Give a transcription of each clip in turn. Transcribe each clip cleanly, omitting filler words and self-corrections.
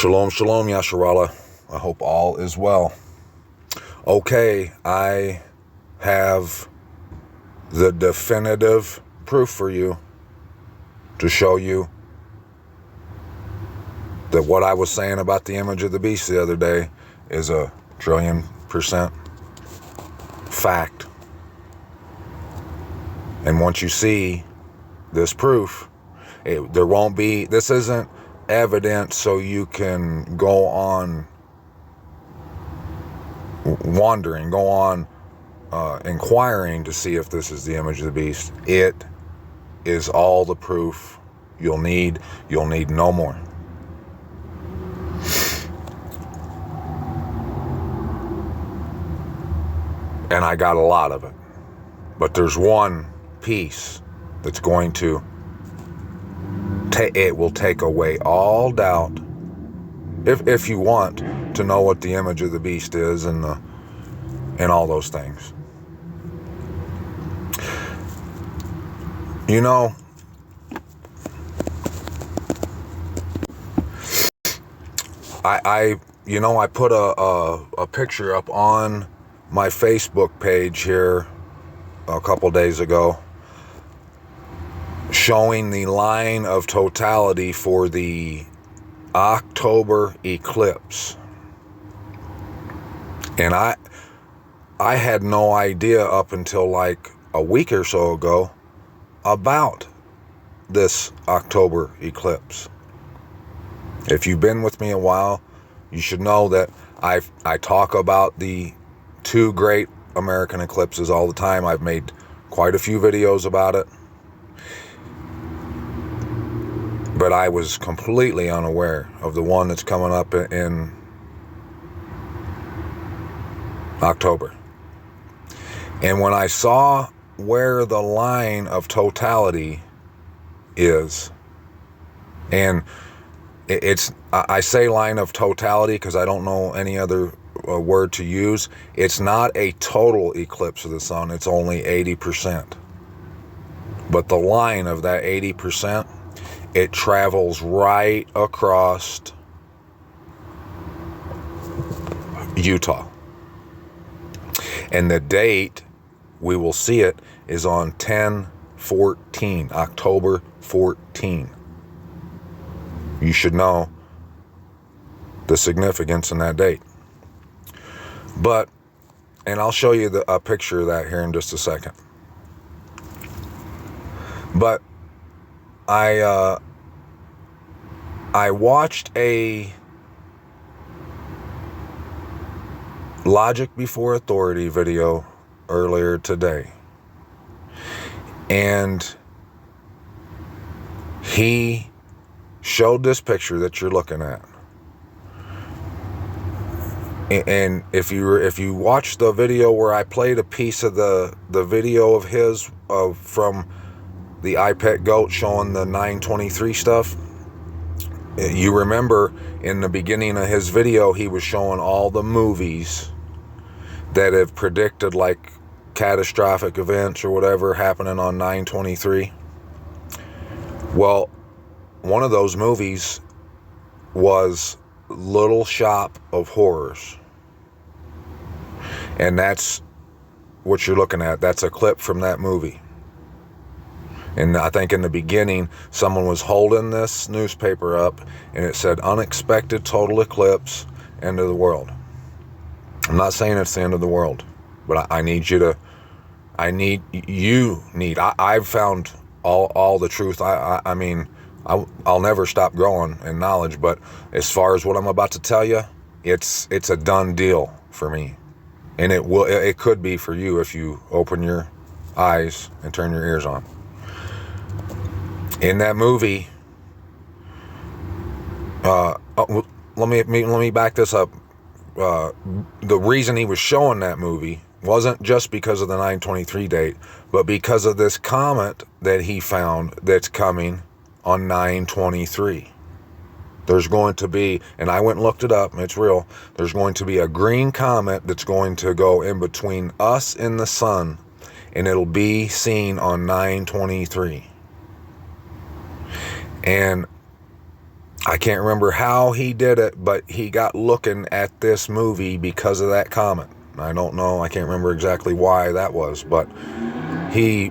Shalom, shalom, Yasharala. I hope all is well. Okay, I have the definitive proof for you to show you that what I was saying about the image of the beast the other day is 1,000,000,000% fact. And once you see this proof, there won't be, this isn't evidence so you can go on wandering, go on inquiring to see if this is the image of the beast. It is all the proof you'll need. You'll need no more. And I got a lot of it. But there's one piece that's going to it will take away all doubt, if you want to know what the image of the beast is and all those things. You know, I put a picture up on my Facebook page here a couple days ago, showing the line of totality for the October eclipse. And I had no idea up until like a week or so ago about this October eclipse. If you've been with me a while, you should know that I talk about the two great American eclipses all the time. I've made quite a few videos about it. But I was completely unaware of the one that's coming up in October. And when I saw where the line of totality is, and I say line of totality because I don't know any other word to use. It's not a total eclipse of the sun. It's only 80%. But the line of that 80%, it travels right across Utah. And the date we will see it is on 10/14, October 14. You should know the significance in that date. But, and I'll show you a picture of that here in just a second. But I watched a Logic Before Authority video earlier today, and he showed this picture that you're looking at. And if you watch the video where I played a piece of the video of his from the iPet goat showing the 923 stuff, you remember in the beginning of his video he was showing all the movies that have predicted like catastrophic events or whatever happening on 923. Well, one of those movies was Little Shop of Horrors. And that's what you're looking at. That's a clip from that movie. And I think in the beginning, someone was holding this newspaper up and it said, "Unexpected total eclipse, end of the world." I'm not saying it's the end of the world, but I've found all the truth. I mean, I'll never stop growing in knowledge, but as far as what I'm about to tell you, it's a done deal for me. And it could be for you if you open your eyes and turn your ears on. In that movie, let me back this up. The reason he was showing that movie wasn't just because of the 923 date, but because of this comet that he found that's coming on 923. There's going to be, and I went and looked it up, and it's real, there's going to be a green comet that's going to go in between us and the sun, and it'll be seen on 923. And I can't remember how he did it, but he got looking at this movie because of that comment. I don't know. I can't remember exactly why that was, but he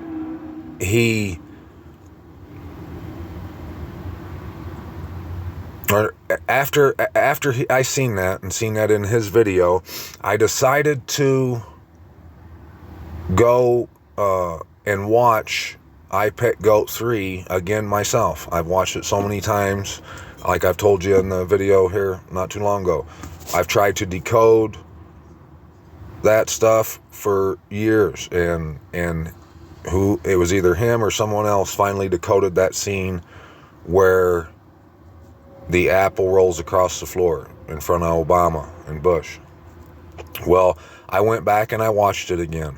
or after I seen that and seen that in his video, I decided to go and watch I Pet Goat 3 again myself. I've watched it so many times, like I've told you in the video here not too long ago. I've tried to decode that stuff for years, and who it was, either him or someone else, finally decoded that scene where the apple rolls across the floor in front of Obama and Bush. Well, I went back and I watched it again.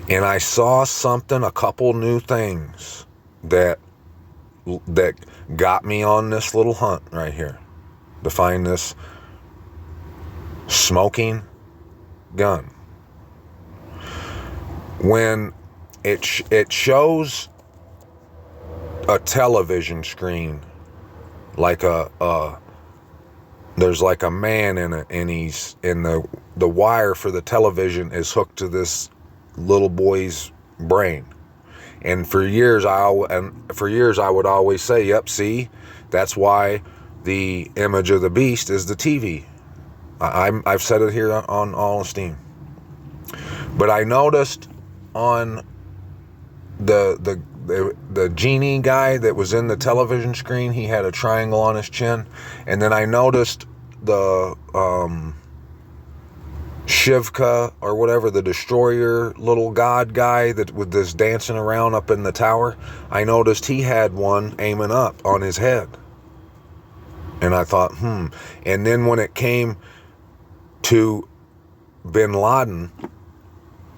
And I saw something, a couple new things that got me on this little hunt right here to find this smoking gun. When it shows a television screen, like there's like a man in it, and he's in the wire for the television is hooked to this little boy's brain. And for years I would always say, yep, see, that's why the image of the beast is the TV. I've said it here on All Esteem. But I noticed on the genie guy that was in the television screen, he had a triangle on his chin. And then I noticed the Shivka or whatever, the destroyer little god guy that with this dancing around up in the tower, I noticed he had one aiming up on his head. And I thought, And then when it came to bin Laden,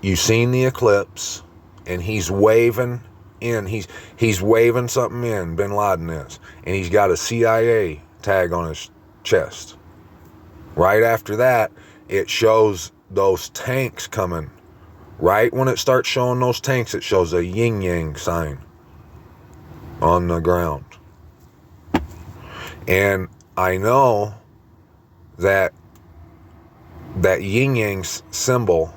you seen the eclipse, and he's waving in, he's waving something in, bin Laden is, and he's got a CIA tag on his chest. Right after that, it shows those tanks coming. Right when it starts showing those tanks, it shows a yin-yang sign on the ground. And I know that yin-yang symbol,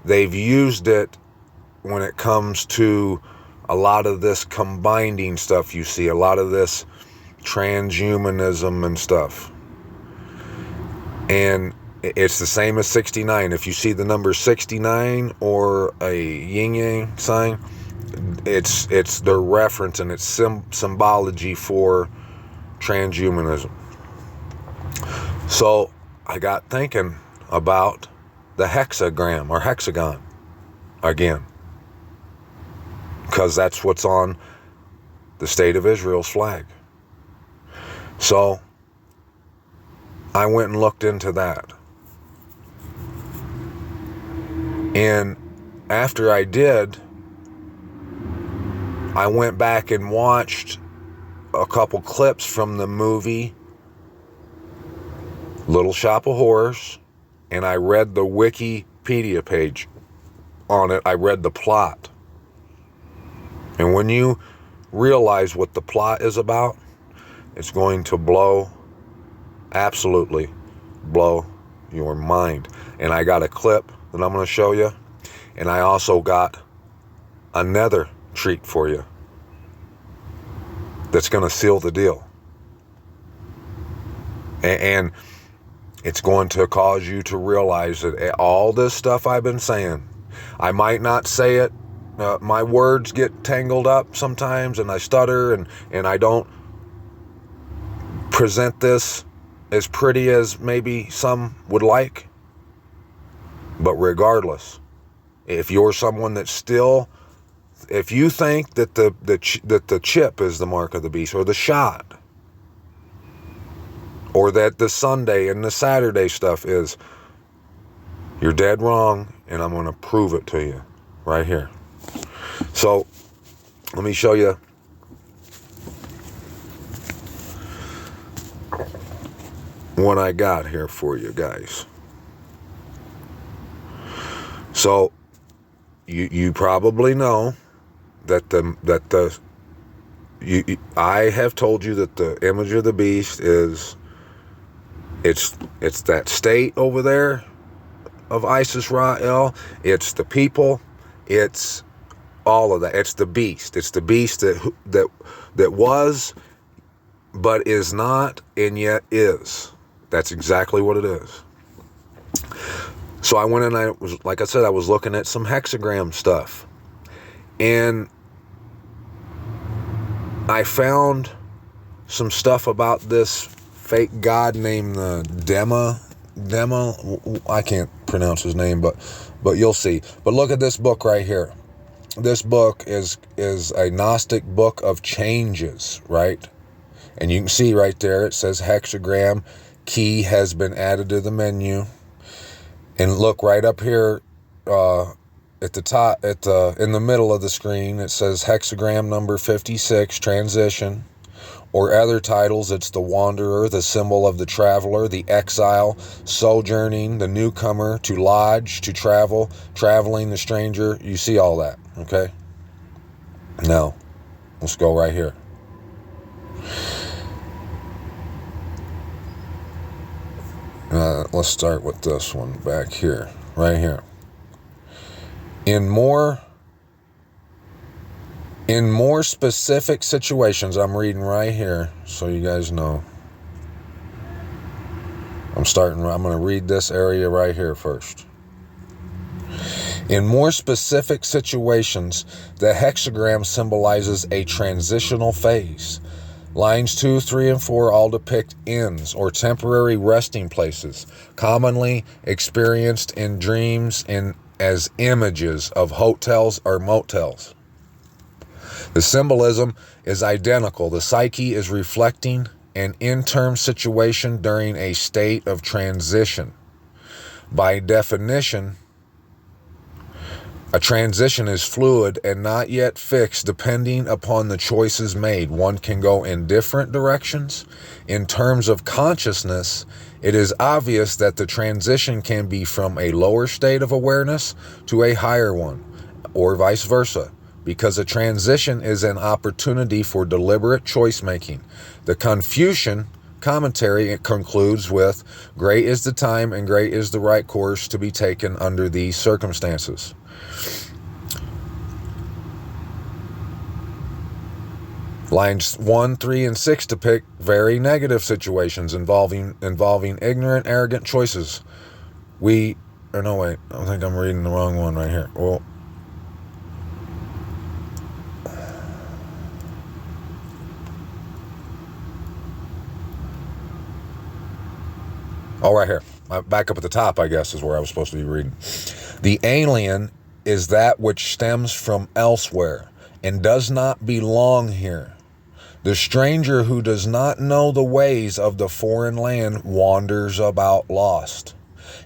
they've used it when it comes to a lot of this combining stuff you see, a lot of this transhumanism and stuff. And it's the same as 69. If you see the number 69 or a yin-yang sign, it's their reference, and it's symbology for transhumanism. So I got thinking about the hexagram or hexagon again, because that's what's on the state of Israel's flag. So I went and looked into that. And after I did, I went back and watched a couple clips from the movie Little Shop of Horrors, and I read the Wikipedia page on it. I read the plot. And when you realize what the plot is about, it's going to absolutely blow your mind. And I got a clip that I'm going to show you. And I also got another treat for you that's going to seal the deal. And it's going to cause you to realize that all this stuff I've been saying, I might not say it. My words get tangled up sometimes, and I stutter, and I don't present this as pretty as maybe some would like. But regardless, if you're someone that still, if you think that the chip is the mark of the beast, or the shot, or that the Sunday and the Saturday stuff is, you're dead wrong, and I'm going to prove it to you right here. So let me show you what I got here for you guys. So you probably know that the I have told you that the image of the beast is, it's that state over there of Isis Ra-El. It's the people. It's all of that. It's the beast. It's the beast that was, but is not, and yet is. That's exactly what it is. So I went and I was, like I said, I was looking at some hexagram stuff, and I found some stuff about this fake god named Dema. I can't pronounce his name, but you'll see. But look at this book right here. This book is a Gnostic book of changes, right? And you can see right there, it says hexagram key has been added to the menu. And look right up here at the top, in the middle of the screen, it says hexagram number 56, transition. Or other titles, it's the wanderer, the symbol of the traveler, the exile, sojourning, the newcomer, to lodge, to travel, traveling, the stranger. You see all that, okay? Now, let's go right here. Let's start with this one back here, right here. In more specific situations, I'm reading right here so you guys know. I'm going to read this area right here first. In more specific situations, the hexagram symbolizes a transitional phase. Lines 2, 3, and 4 all depict inns or temporary resting places, commonly experienced in dreams as images of hotels or motels. The symbolism is identical. The psyche is reflecting an interim situation during a state of transition. By definition, a transition is fluid and not yet fixed depending upon the choices made. One can go in different directions. In terms of consciousness, it is obvious that the transition can be from a lower state of awareness to a higher one, or vice versa, because a transition is an opportunity for deliberate choice making. The Confucian commentary, it concludes with, "Great is the time and great is the right course to be taken under these circumstances." Lines 1, 3, and 6 depict very negative situations involving ignorant, arrogant choices. I think I'm reading the wrong one right here. Well, right here. Back up at the top, I guess, is where I was supposed to be reading. The alien is that which stems from elsewhere and does not belong here. The stranger who does not know the ways of the foreign land wanders about lost.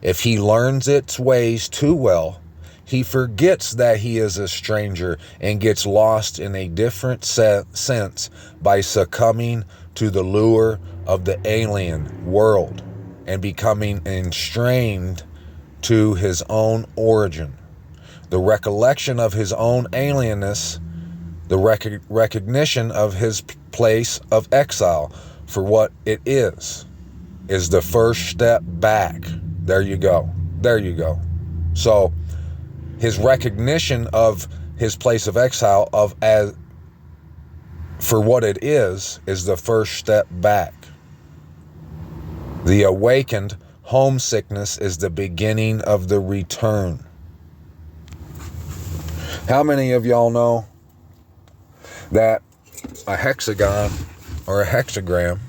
If he learns its ways too well, he forgets that he is a stranger and gets lost in a different sense by succumbing to the lure of the alien world and becoming enstrained to his own origin. The recollection of his own alienness, the recognition of his place of exile for what it is the first step back. There you go. So his recognition of his place of exile for what it is the first step back. The awakened homesickness is the beginning of the return. How many of y'all know that a hexagon or a hexagram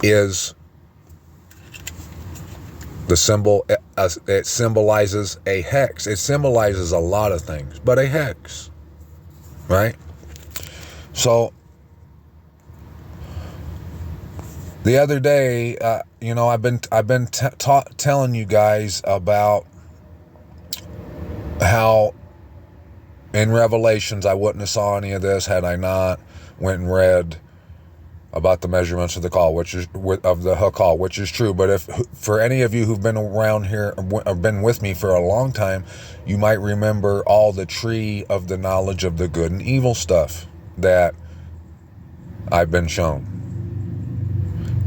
is the symbol? It symbolizes a hex. It symbolizes a lot of things, but a hex, right? So the other day, I've been telling you guys about how in Revelations I wouldn't have saw any of this had I not went and read about the measurements of the call, which is true. But if for any of you who've been around here or been with me for a long time, you might remember all the tree of the knowledge of the good and evil stuff that I've been shown.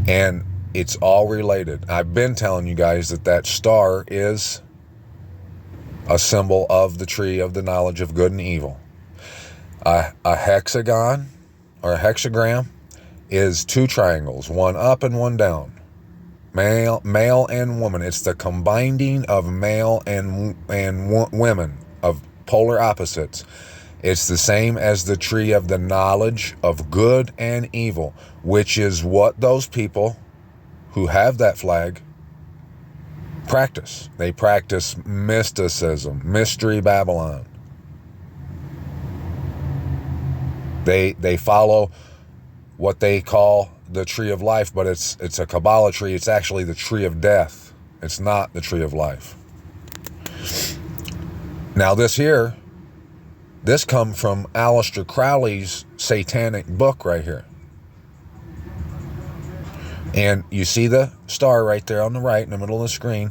And it's all related. I've been telling you guys that that star is a symbol of the tree of the knowledge of good and evil. A hexagon or a hexagram is two triangles, one up and one down. Male and woman. It's the combining of male and women, of polar opposites. It's the same as the tree of the knowledge of good and evil, which is what those people who have that flag practice. They practice mysticism, mystery Babylon. They follow what they call the tree of life, but it's a Kabbalah tree. It's actually the tree of death. It's not the tree of life. Now this come from Aleister Crowley's satanic book right here. And you see the star right there on the right in the middle of the screen.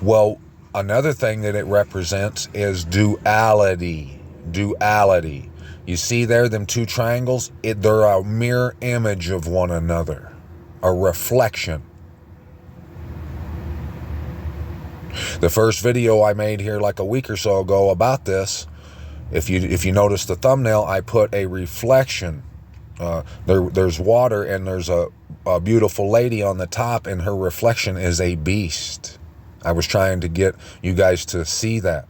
Well, another thing that it represents is duality. Duality. You see there, them two triangles? They're a mirror image of one another. A reflection. The first video I made here like a week or so ago about this, if you notice the thumbnail, I put a reflection. There's water and there's a beautiful lady on the top, and her reflection is a beast. I was trying to get you guys to see that.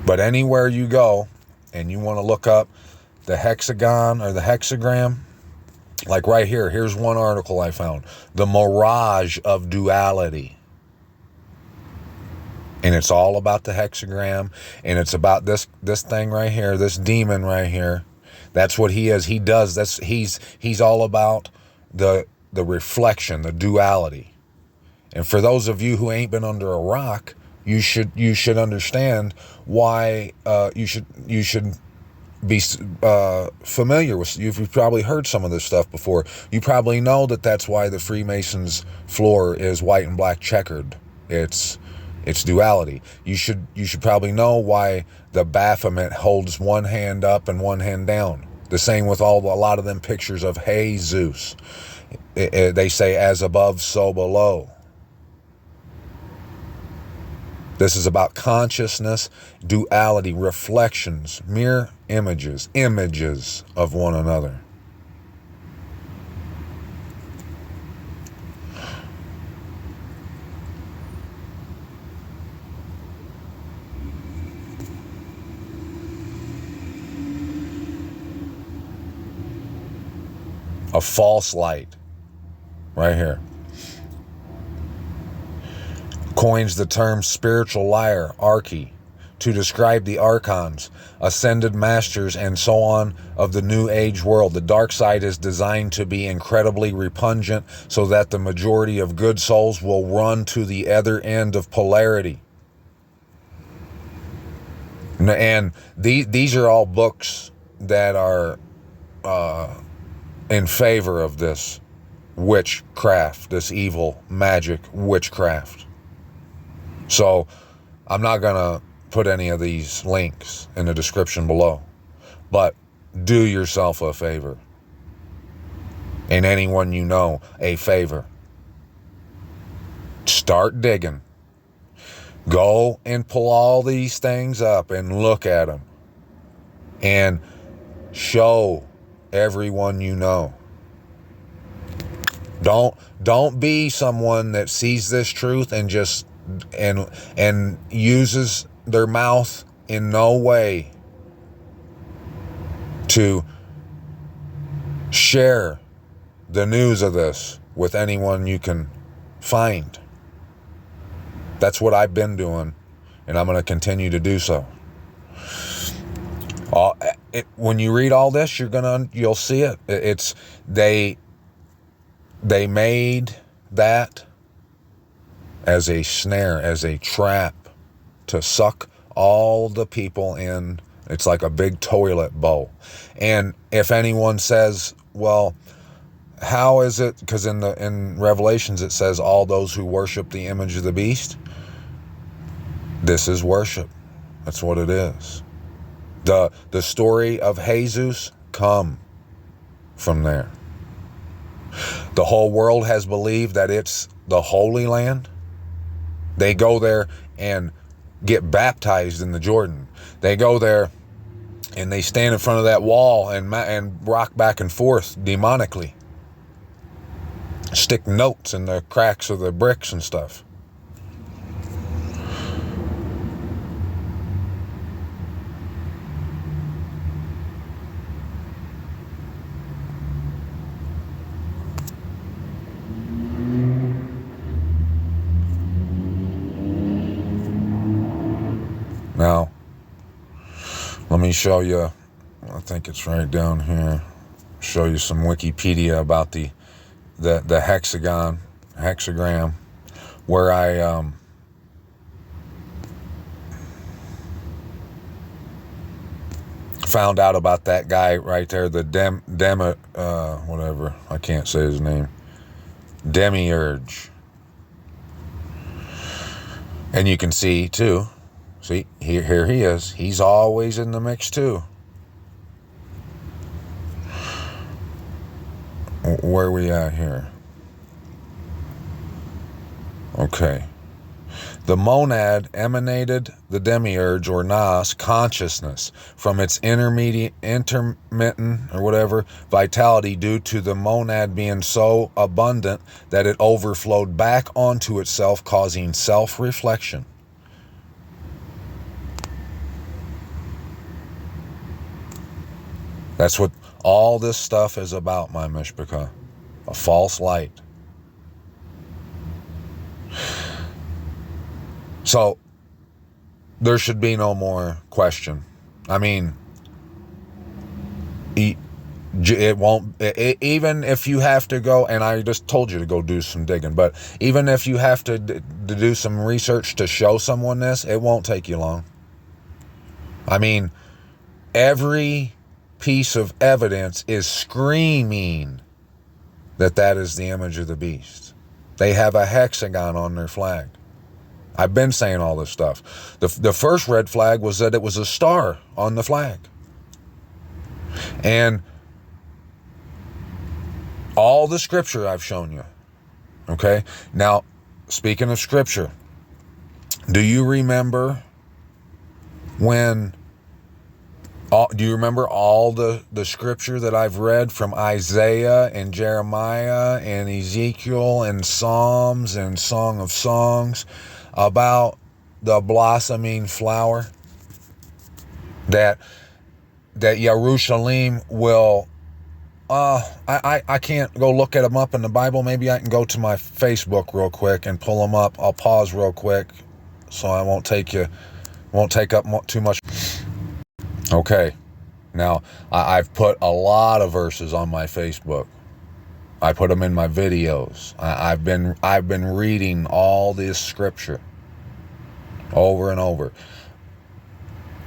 But anywhere you go and you want to look up the hexagon or the hexagram, like right here, here's one article I found. The Mirage of Duality. And it's all about the hexagram, and it's about this thing right here, this demon right here. That's what he is. He does this. He's all about the reflection, the duality. And for those of you who ain't been under a rock, you should understand why you should be familiar with. You've probably heard some of this stuff before. You probably know that that's why the Freemasons' floor is white and black checkered. It's duality. You should probably know why the Baphomet holds one hand up and one hand down. The same with a lot of them pictures of Jesus. They say as above, so below. This is about consciousness, duality, reflections, mere images of one another. A false light, right here. Coins the term spiritual liar, archie, to describe the archons, ascended masters, and so on of the New Age world. The dark side is designed to be incredibly repugnant so that the majority of good souls will run to the other end of polarity. And these are all books that are in favor of this witchcraft, this evil magic witchcraft. So I'm not going to put any of these links in the description below, but do yourself a favor, and anyone you know a favor. Start digging. Go and pull all these things up and look at them and show everyone you know. Don't be someone that sees this truth and just and uses their mouth in no way to share the news of this with anyone you can find. That's what I've been doing, and I'm going to continue to do so. When you read all this, you'll see it. They made that as a snare, as a trap to suck all the people in. It's like a big toilet bowl. And if anyone says, well, how is it? Because in Revelations it says all those who worship the image of the beast. This is worship. That's what it is. The story of Jesus come from there. The whole world has believed that it's the Holy Land. They go there and get baptized in the Jordan. They go there and they stand in front of that wall and rock back and forth demonically. Stick notes in the cracks of the bricks and stuff. Now, let me show you, I think it's right down here, show you some Wikipedia about the hexagram, where I found out about that guy right there, the whatever, I can't say his name, Demiurge. And you can see too, see, here he is. He's always in the mix too. Where are we at here? Okay. The monad emanated the demiurge or Nas consciousness from its intermittent or whatever vitality due to the monad being so abundant that it overflowed back onto itself, causing self-reflection. That's what all this stuff is about, my Mishpachah. A false light. So, there should be no more question. I mean, it won't, even if you have to go, and I just told you to go do some digging, but even if you have to do some research to show someone this, it won't take you long. I mean, every piece of evidence is screaming that is the image of the beast. They have a hexagon on their flag. I've been saying all this stuff. The first red flag was that it was a star on the flag. And all the scripture I've shown you. Okay? Now, speaking of scripture, do you remember when... do you remember all the scripture that I've read from Isaiah and Jeremiah and Ezekiel and Psalms and Song of Songs about the blossoming flower? That Jerusalem will... I can't go look at them up in the Bible. Maybe I can go to my Facebook real quick and pull them up. I'll pause real quick so I won't take up too much. Okay, now I've put a lot of verses on my Facebook. I put them in my videos. I've been reading all this scripture over and over.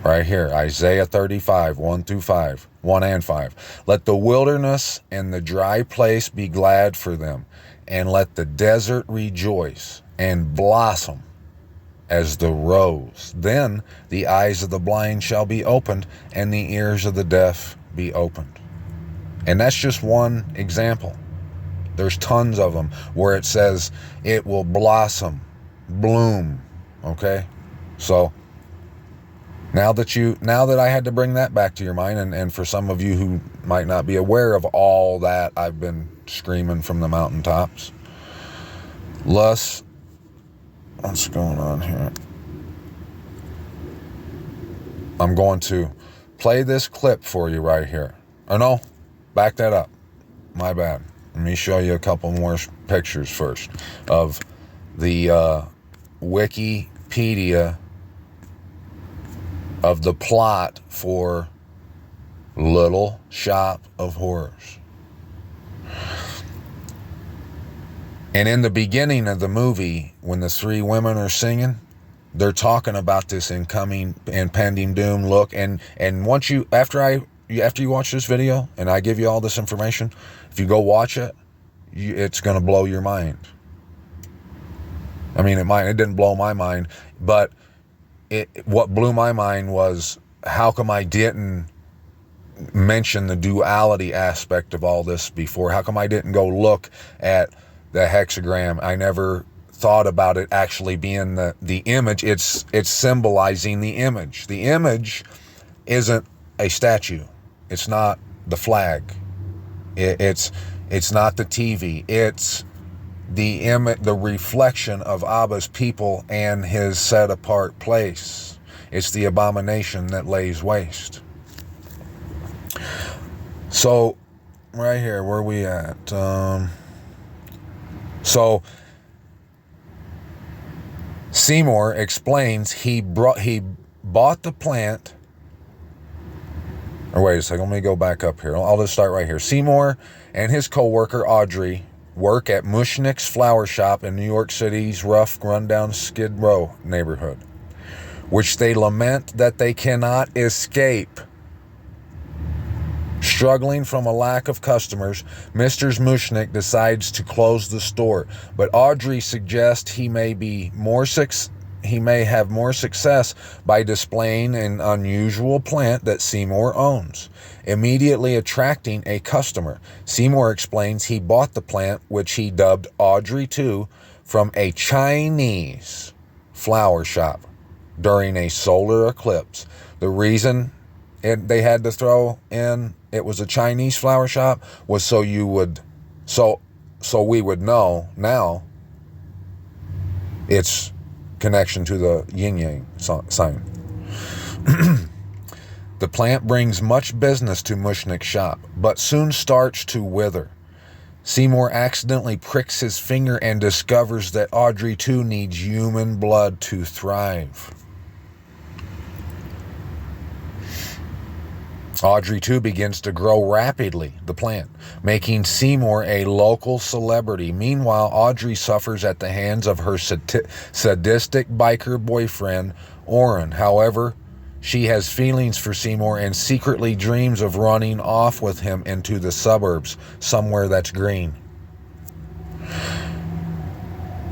Right here, Isaiah 35, 1 and 5. Let the wilderness and the dry place be glad for them, and let the desert rejoice and blossom as the rose. Then the eyes of the blind shall be opened, and the ears of the deaf be opened. And that's just one example. There's tons of them where it says it will blossom, bloom. Okay? So now that I had to bring that back to your mind, and for some of you who might not be aware of all that I've been screaming from the mountaintops, what's going on here? I'm going to play this clip for you right here. Oh no, back that up. My bad. Let me show you a couple more pictures first of the Wikipedia of the plot for Little Shop of Horrors. And in the beginning of the movie, when the three women are singing, they're talking about this incoming, impending doom. Look, and once you, after you watch this video, and I give you all this information, if you go watch it, it's going to blow your mind. I mean, it didn't blow my mind, but what blew my mind was how come I didn't mention the duality aspect of all this before? How come I didn't go look at the hexagram? I never thought about it actually being the image. It's symbolizing the image. The image isn't a statue. It's not the flag. It's not the TV. It's the image, the reflection of Abba's people and his set apart place. It's the abomination that lays waste. So right here, where are we at? So Seymour explains he bought the plant. Or wait a second, let me go back up here. I'll just start right here. Seymour and his co-worker Audrey work at Mushnick's flower shop in New York City's rough, rundown Skid Row neighborhood, which they lament that they cannot escape. Struggling from a lack of customers, Mr. Mushnick decides to close the store, but Audrey suggests he may have more success by displaying an unusual plant that Seymour owns, immediately attracting a customer. Seymour explains he bought the plant, which he dubbed Audrey 2, from a Chinese flower shop during a solar eclipse. The reason they had to throw in it was a Chinese flower shop was so we would know now its connection to the yin-yang sign. The plant brings much business to Mushnick's shop, but soon starts to wither. Seymour accidentally pricks his finger and discovers that Audrey too needs human blood to thrive. Audrey too begins to grow rapidly, the plant, making Seymour a local celebrity. Meanwhile, Audrey suffers at the hands of her sadistic biker boyfriend, Orrin. However, she has feelings for Seymour and secretly dreams of running off with him into the suburbs, somewhere that's green.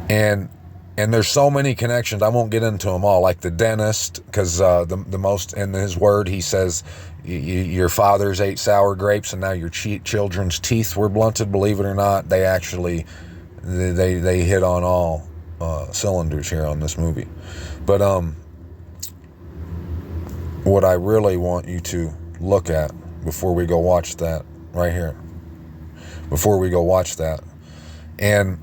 And there's so many connections. I won't get into them all. Like the dentist, because the most in his word, he says, your fathers ate sour grapes and now your children's teeth were blunted. Believe it or not, they actually, they hit on all cylinders here on this movie. But what I really want you to look at before we go watch that right here, before we go watch that, and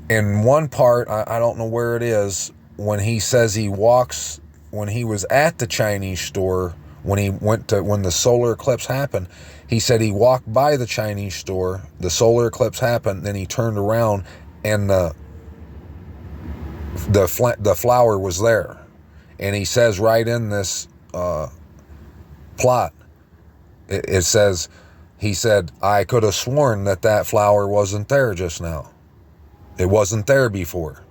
in one part, I don't know where it is, when he says when he was at the Chinese store, when the solar eclipse happened, he said he walked by the Chinese store, the solar eclipse happened, then he turned around and the flower was there. And he says right in this plot, it says, he said, I could have sworn that flower wasn't there just now. It wasn't there before.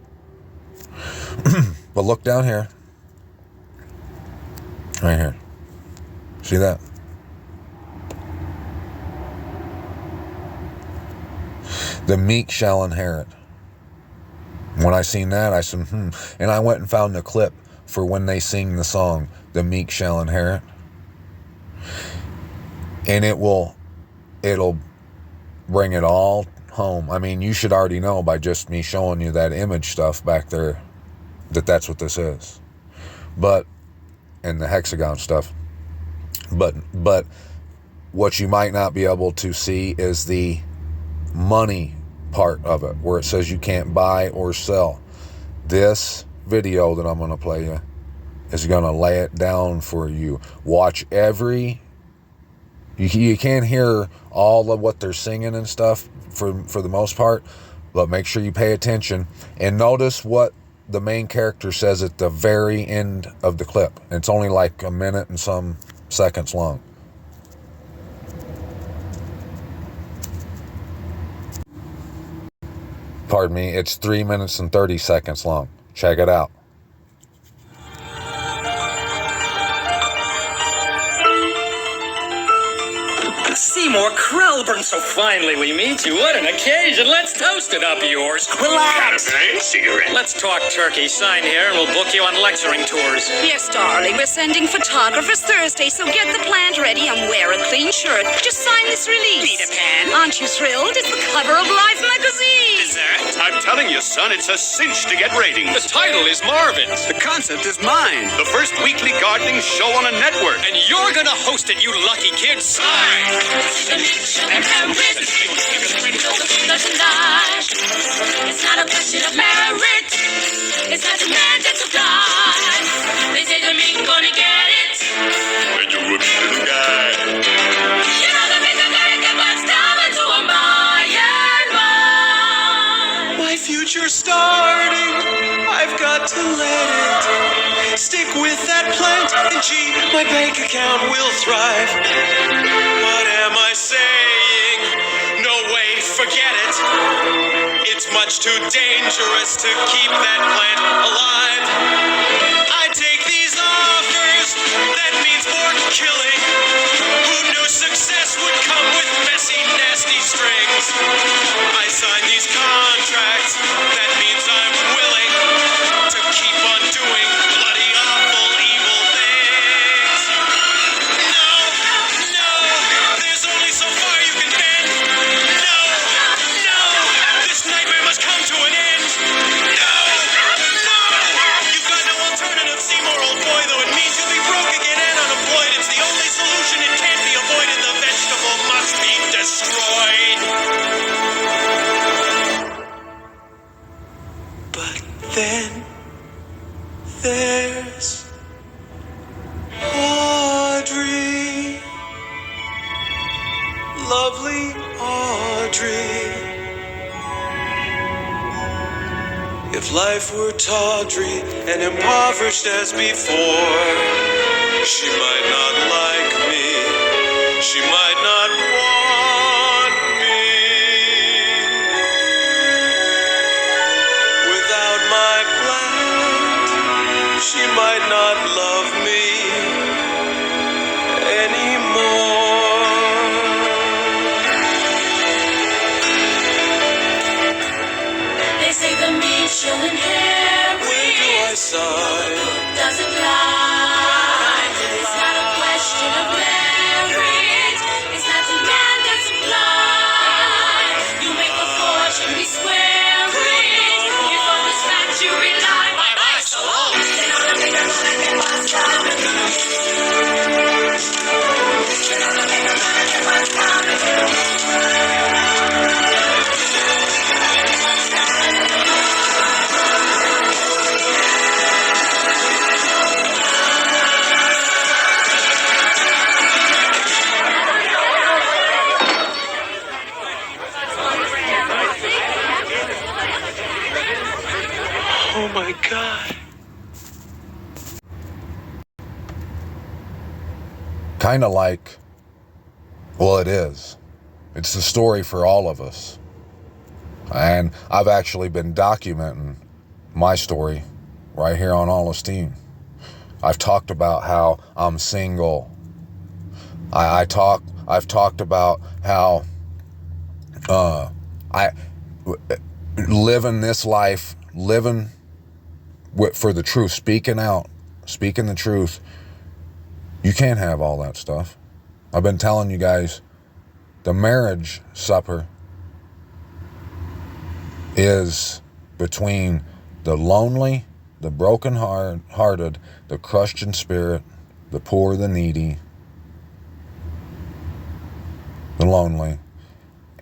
But look down here. Right here. See that? The meek shall inherit. When I seen that, I said, And I went and found the clip for when they sing the song, The Meek Shall Inherit. And it'll bring it all home. I mean, you should already know by just me showing you that image stuff back there that's what this is. But, and the hexagon stuff. But what you might not be able to see is the money part of it, where it says you can't buy or sell. This video that I'm going to play you is going to lay it down for you. Watch you can't hear all of what they're singing and stuff for the most part, but make sure you pay attention and notice what the main character says at the very end of the clip. It's only like a minute and some seconds long. Pardon me, it's 3 minutes and 30 seconds long. Check it out. Seymour Krelburn. So finally we meet you. What an occasion. Let's toast it up yours. Relax. Cigarette. Let's talk turkey. Sign here and we'll book you on lecturing tours. Yes, darling. We're sending photographers Thursday, so get the plant ready and wear a clean shirt. Just sign this release. Peter Pan. Aren't you thrilled? It's the cover of Life magazine. Dessert. I'm telling you, son, it's a cinch to get ratings. The title is Marvin's. The concept is mine. The first weekly gardening show on a network. And you're gonna host it, you lucky kid. Sign. It's not a question of merit. It's not demanded to die. They say the meek gonna get it. And you're a little guy. You know the meek are gonna get what's coming to a by and by. My future's starting. I've got to let it stick with that plant, and gee, my bank account will thrive. What am I saying? No way, forget it. It's much too dangerous to keep that plant alive. I take these offers, that means more killing. Who knew success would come with messy, nasty strings? I sign these contracts, that means I'm willing to keep on doing bloody, awful, evil things. No, there's only so far you can bend. No, this nightmare must come to an end. No, you've got no alternative, Seymour, old boy, though it means you'll be broke again and unemployed. It's the only solution, it can't be avoided. The vegetable must be destroyed. But then there's Audrey, lovely Audrey. If life were tawdry and impoverished as before, she might not like me, she might not want me. Without my plant, she might not love me anymore. They say the meek shall inherit. Where do I sign? Does it lie? It's not a question of merit. It's not demand and supply. You make a fortune, we swear it. If on this fact you rely, bye-bye, so long. Then all the bigger gonna get what's coming. Then all the bigger gonna get what's coming. Oh my God. Kind of like, well, it is. It's the story for all of us. And I've actually been documenting my story right here on All Esteem. I've talked about how I'm single. I've talked about how I living this life, living for the truth, speaking out, speaking the truth. You can't have all that stuff. I've been telling you guys, the marriage supper is between the lonely, the broken-hearted, the crushed in spirit, the poor, the needy, the lonely,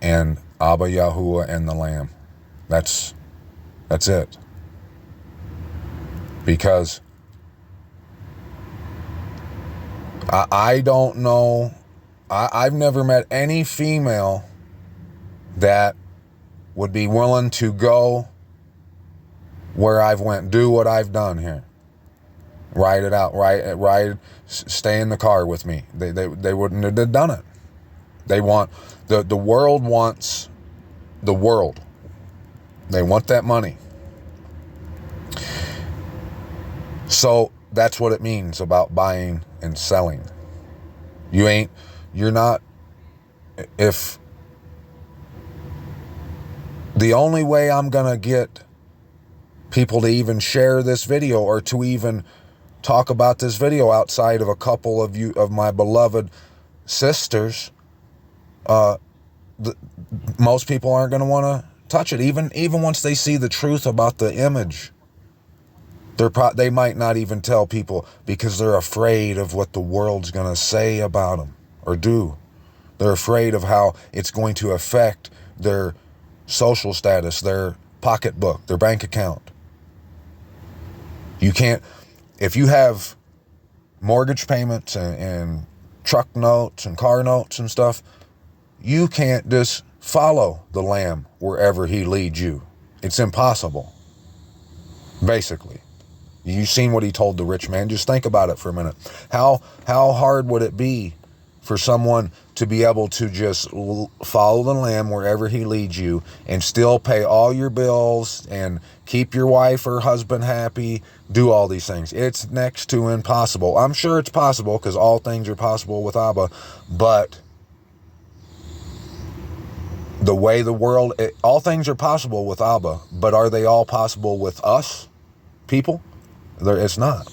and Abba Yahuwah and the Lamb. That's it. Because I don't know, I've never met any female that would be willing to go where I've went, do what I've done here. Ride it out, ride, stay in the car with me. They wouldn't have done it. They want, the world wants the world. They want that money. So that's what it means about buying and selling. You're not if the only way I'm going to get people to even share this video or to even talk about this video outside of a couple of you, of my beloved sisters, most people aren't going to want to touch it. Even once they see the truth about the image, they might not even tell people because they're afraid of what the world's going to say about them or do. They're afraid of how it's going to affect their social status, their pocketbook, their bank account. You can't, if you have mortgage payments and truck notes and car notes and stuff, you can't just follow the Lamb wherever he leads you. It's impossible, basically. You've seen what he told the rich man. Just think about it for a minute. How hard would it be for someone to be able to just follow the Lamb wherever he leads you and still pay all your bills and keep your wife or husband happy, do all these things? It's next to impossible. I'm sure it's possible because all things are possible with Abba, but the way the world, all things are possible with Abba, but are they all possible with us people? It's not.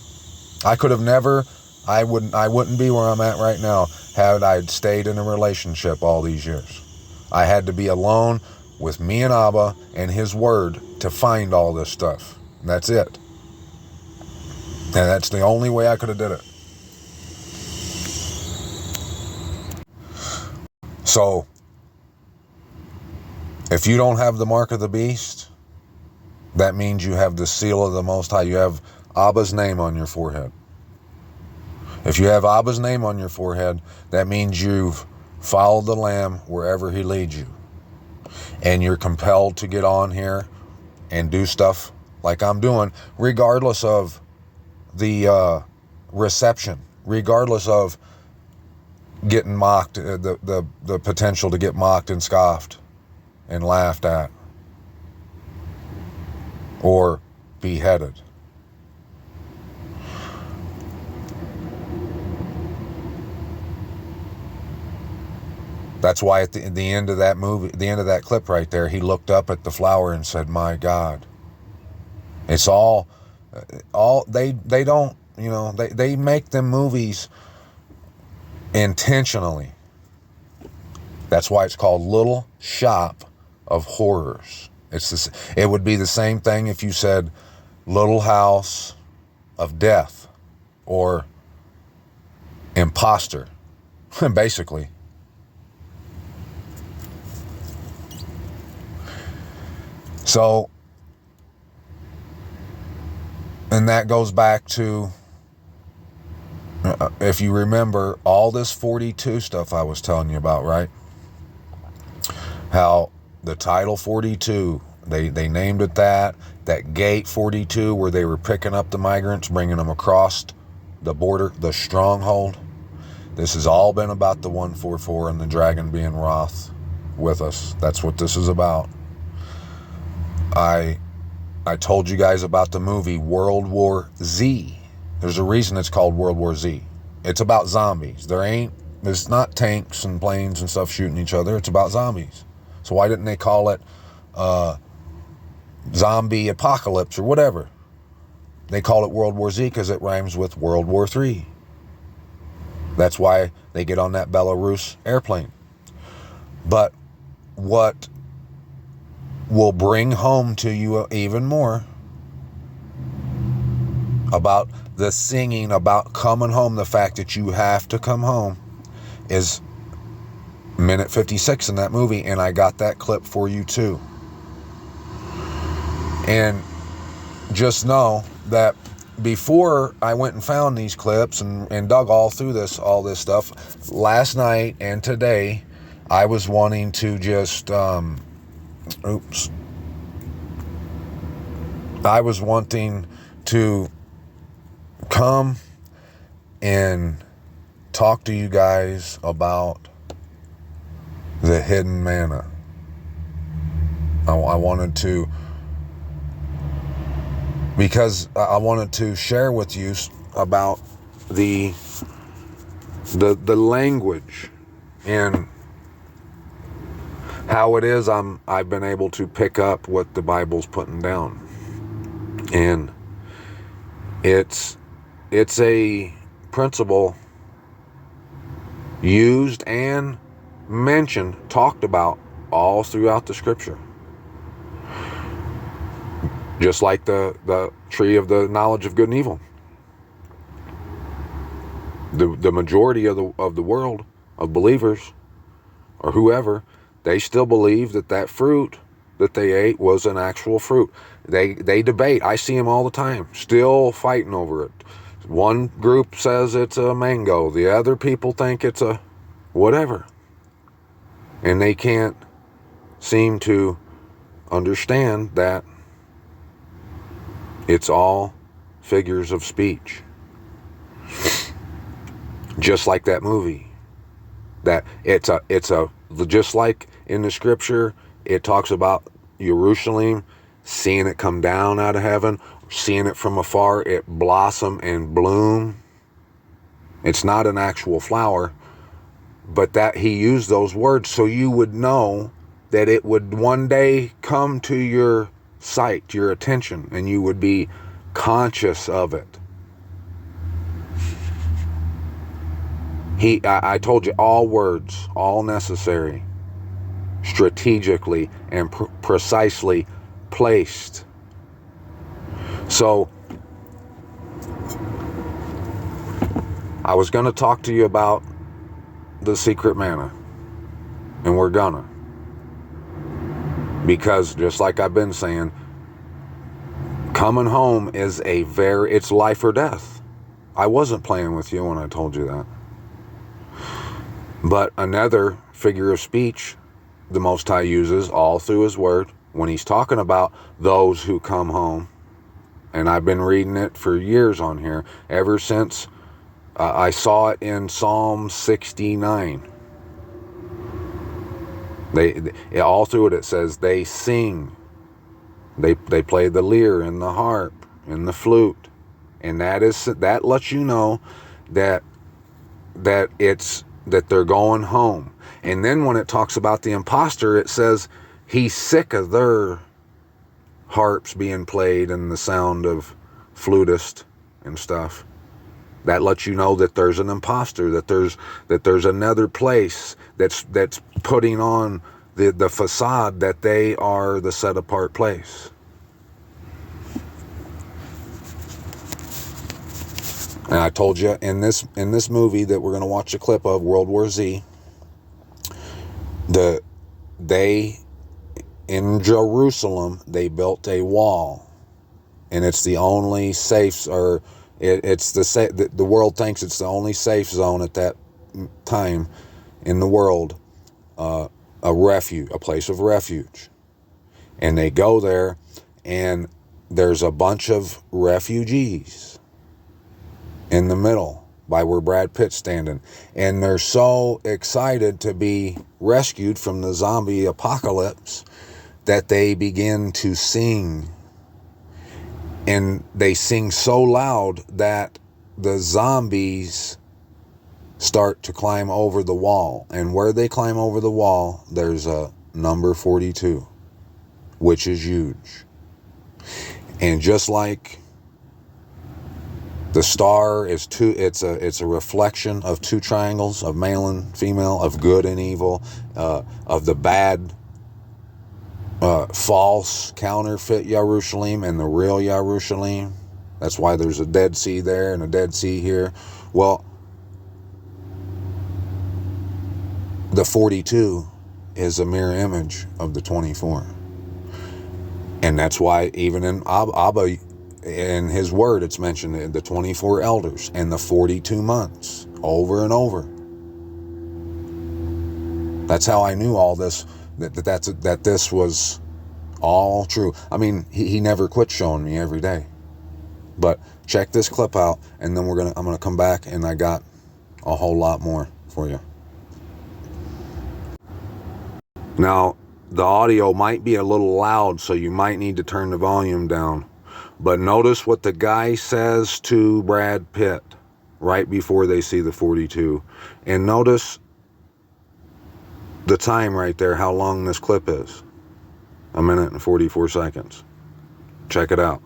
I could have never, I wouldn't be where I'm at right now had I stayed in a relationship all these years. I had to be alone with me and Abba and his word to find all this stuff. And that's it. And that's the only way I could have did it. So, if you don't have the mark of the beast, that means you have the seal of the Most High. You have Abba's name on your forehead. If you have Abba's name on your forehead, that means you've followed the Lamb wherever he leads you. And you're compelled to get on here and do stuff like I'm doing, regardless of the reception, regardless of getting mocked, the potential to get mocked and scoffed and laughed at or beheaded. That's why at the end of that movie, the end of that clip right there, he looked up at the flower and said, "My God." It's all they don't, you know, they make them movies intentionally. That's why it's called Little Shop of Horrors. It would be the same thing if you said Little House of Death or Imposter, basically. So, and that goes back to, if you remember, all this 42 stuff I was telling you about, right? How the title 42, they named it that gate 42 where they were picking up the migrants, bringing them across the border, the stronghold. This has all been about the 144 and the dragon being wroth with us. That's what this is about. I told you guys about the movie World War Z. There's a reason it's called World War Z. It's about zombies. There's not tanks and planes and stuff shooting each other. It's about zombies. So why didn't they call it zombie apocalypse or whatever? They call it World War Z because it rhymes with World War III. That's why they get on that Belarus airplane. But what will bring home to you even more about the singing, about coming home, the fact that you have to come home, is minute 56 in that movie, and I got that clip for you too. And just know that before I went and found these clips and dug all through all this stuff, last night and today, I was wanting to just, I was wanting to come and talk to you guys about the hidden manna. I wanted to, because I wanted to share with you about the language and how it is I've been able to pick up what the Bible's putting down. And it's a principle used and mentioned, talked about all throughout the scripture. Just like the tree of the knowledge of good and evil. The majority of the world, of believers, or whoever, they still believe that fruit that they ate was an actual fruit. They debate. I see them all the time, still fighting over it. One group says it's a mango. The other people think it's a whatever. And they can't seem to understand that it's all figures of speech. Just like that movie. That it's a just like in the scripture, it talks about Jerusalem, seeing it come down out of heaven, seeing it from afar, it blossom and bloom. It's not an actual flower, but that he used those words so you would know that it would one day come to your sight, your attention, and you would be conscious of it. I told you, all words, all necessary, strategically and precisely placed. So, I was going to talk to you about the secret manna, and we're gonna. Because just like I've been saying, coming home is it's life or death. I wasn't playing with you when I told you that. But another figure of speech the Most High uses all through his word when he's talking about those who come home. And I've been reading it for years on here, ever since I saw it in Psalm 69. All through it says they sing. They play the lyre and the harp and the flute. And that lets you know that they're going home. And then when it talks about the imposter, it says he's sick of their harps being played and the sound of flutist and stuff. That lets you know that there's an imposter, that there's another place that's putting on the facade that they are the set apart place. And I told you in this movie that we're going to watch a clip of, World War Z, in Jerusalem, they built a wall, and it's the only safe, or the world thinks it's the only safe zone at that time in the world, a place of refuge. And they go there, and there's a bunch of refugees in the middle by where Brad Pitt's standing. And they're so excited to be rescued from the zombie apocalypse that they begin to sing. And they sing so loud that the zombies start to climb over the wall. And where they climb over the wall, there's a number 42, which is huge. And just like the star is it's a reflection of two triangles, of male and female, of good and evil, of the bad, false, counterfeit Jerusalem and the real Jerusalem. That's why there's a Dead Sea there and a Dead Sea here. Well, the 42 is a mirror image of the 24. And that's why even in Abba, in his word, it's mentioned the 24 elders and the 42 months over and over. That's how I knew all this, that this was all true. I mean, he never quit showing me every day. But check this clip out, and then I'm gonna come back, and I got a whole lot more for you. Now, the audio might be a little loud, so you might need to turn the volume down. But notice what the guy says to Brad Pitt right before they see the 42. And notice the time right there, how long this clip is. 1 minute and 44 seconds. Check it out.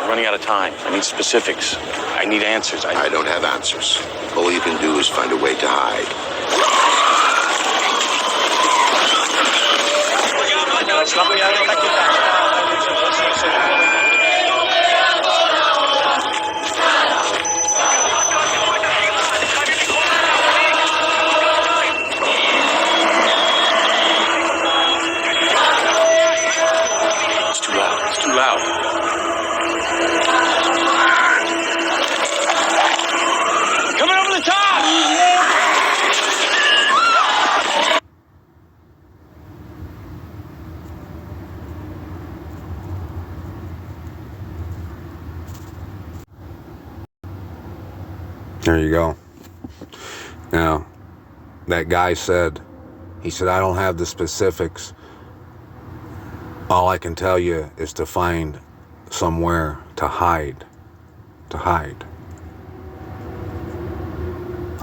Running out of time. I need specifics. I need answers. I don't have answers. All you can do is find a way to hide. It's too loud. It's too loud. Coming over the top! There you go. Now, that guy said, he said, I don't have the specifics. All I can tell you is to find somewhere to hide. To hide.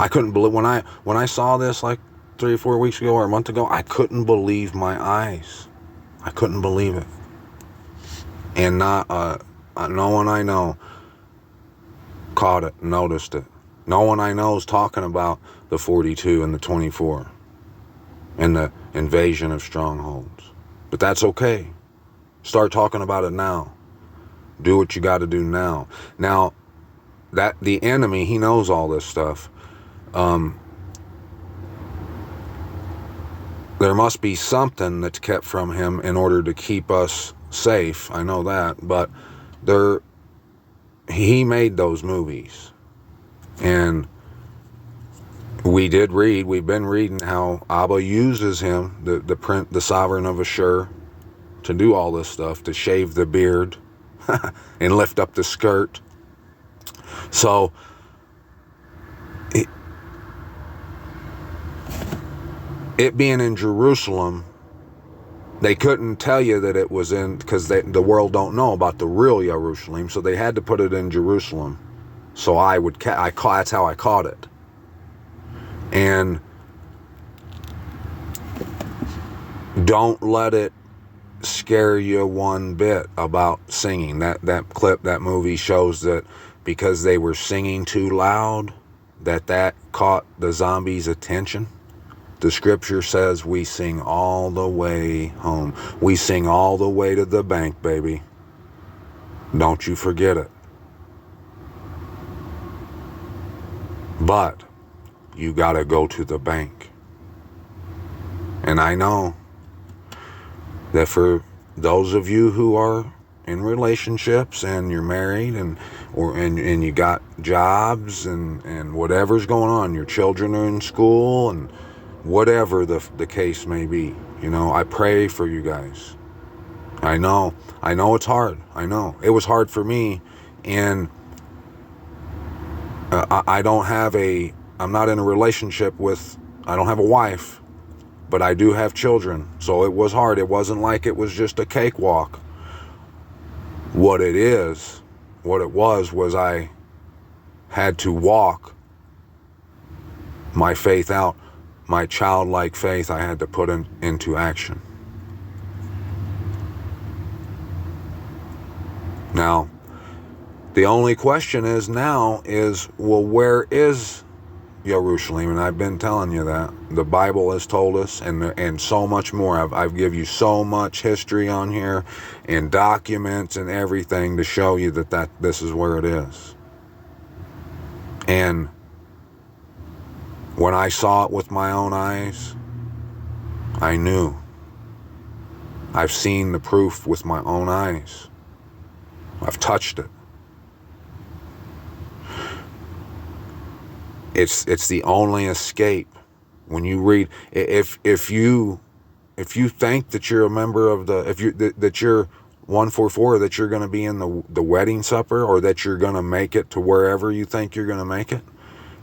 I couldn't believe, when I saw this like 3 or 4 weeks ago or a month ago, I couldn't believe my eyes. I couldn't believe it. And not, no one I know caught it, noticed it. No one I know is talking about the 42 and the 24 and the invasion of strongholds. But that's okay. Start talking about it now. Do what you got to do now. Now, that the enemy, he knows all this stuff. There must be something that's kept from him in order to keep us safe. I know that, but he made those movies. And we've been reading how Abba uses him, the sovereign of Ashur, to do all this stuff, to shave the beard and lift up the skirt. So it being in Jerusalem, they couldn't tell you that it was in, because the world don't know about the real Jerusalem, so they had to put it in Jerusalem. So that's how I caught it. And don't let it scare you one bit about singing. That clip, that movie shows that because they were singing too loud, that caught the zombies' attention. The scripture says we sing all the way home. We sing all the way to the bank, baby. Don't you forget it. But you got to go to the bank. And I know that for those of you who are in relationships and you're married and you got jobs and whatever's going on, your children are in school and whatever the case may be, I pray for you guys. I know it's hard. I know it was hard for me, and I'm not in a relationship I don't have a wife, but I do have children. So it was hard. It wasn't like it was just a cakewalk. What it was I had to walk my faith out. My childlike faith I had to put into action. Now, the only question is well, where is Jerusalem? And I've been telling you that. The Bible has told us, and so much more. I've given you so much history on here, and documents and everything to show you that this is where it is. And when I saw it with my own eyes, I knew. I've seen the proof with my own eyes. I've touched it. It's the only escape. When you read, if you think that you're a member of that you're 144, that you're going to be in the wedding supper, or that you're going to make it to wherever you think you're going to make it,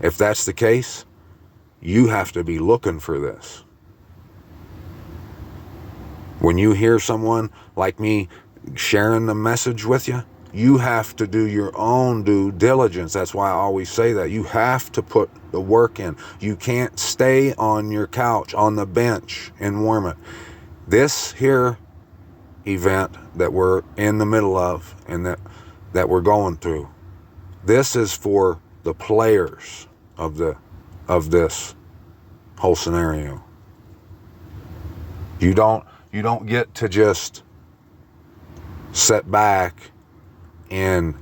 if that's the case, you have to be looking for this. When you hear someone like me sharing the message with you, You have to do your own due diligence. That's why I always say that. You have to put the work in. You can't stay on your couch, on the bench, and warm it. This here event that we're in the middle of and that we're going through, this is for the players of this whole scenario. You don't get to just sit back and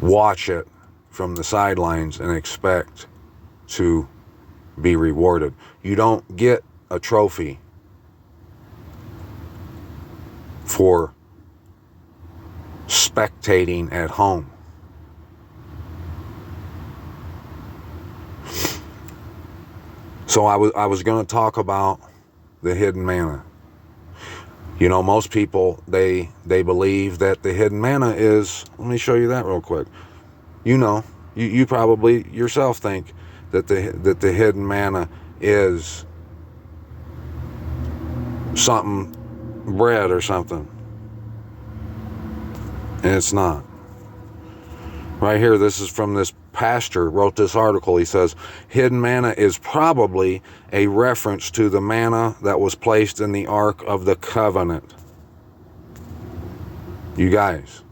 watch it from the sidelines and expect to be rewarded. You don't get a trophy for spectating at home. So I was going to talk about the hidden manna. You know, most people, they believe that the hidden manna is, let me show you that real quick. You know, you probably yourself think that the hidden manna is something, bread or something. And it's not. Right here, this is from this pastor, wrote this article. He says, hidden manna is probably a reference to the manna that was placed in the Ark of the Covenant. You guys,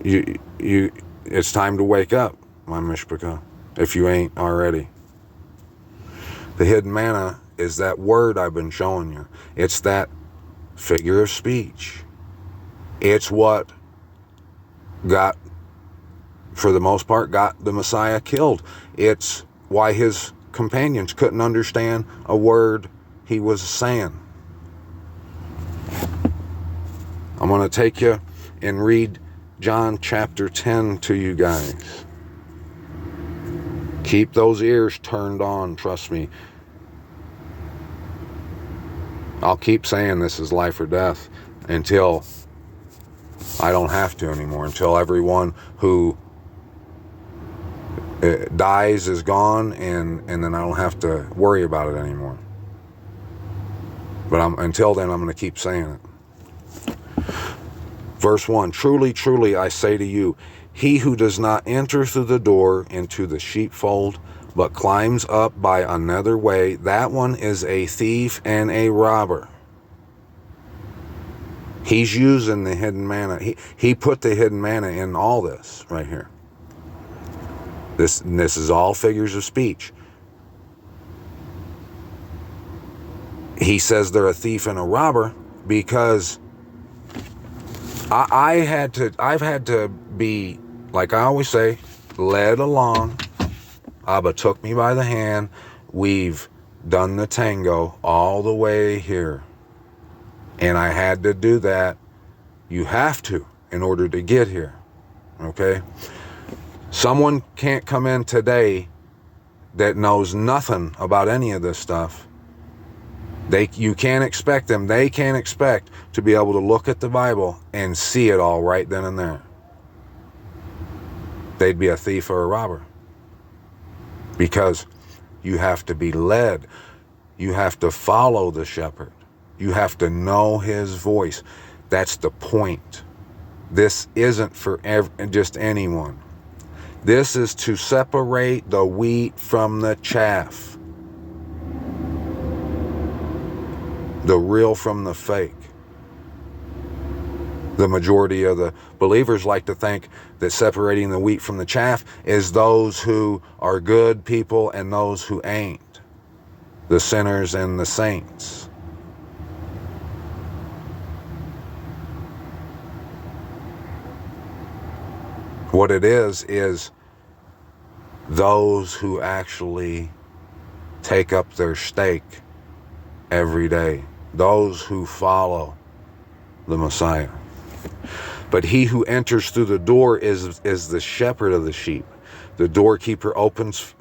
it's time to wake up, my mishpachah, if you ain't already. The hidden manna is that word I've been showing you. It's that figure of speech. It's what got, for the most part, got the Messiah killed. It's why his companions couldn't understand a word he was saying. I'm going to take you and read John chapter 10 to you guys. Keep those ears turned on, trust me. I'll keep saying this is life or death until I don't have to anymore, until everyone who dies is gone, and then I don't have to worry about it anymore. But until then, I'm going to keep saying it. Verse 1, truly, truly, I say to you, he who does not enter through the door into the sheepfold, but climbs up by another way, that one is a thief and a robber. He's using the hidden manna. He put the hidden manna in all this right here. This is all figures of speech. He says they're a thief and a robber because I've had to be, like I always say, led along. Abba took me by the hand. We've done the tango all the way here. And I had to do that. You have to in order to get here. Okay? Someone can't come in today that knows nothing about any of this stuff. You can't expect them. They can't expect to be able to look at the Bible and see it all right then and there. They'd be a thief or a robber. Because you have to be led. You have to follow the shepherd. You have to know his voice. That's the point. This isn't for just anyone. This is to separate the wheat from the chaff. The real from the fake. The majority of the believers like to think that separating the wheat from the chaff is those who are good people and those who ain't. The sinners and the saints. What it is those who actually take up their stake every day. Those who follow the Messiah. But he who enters through the door is the shepherd of the sheep. The doorkeeper opens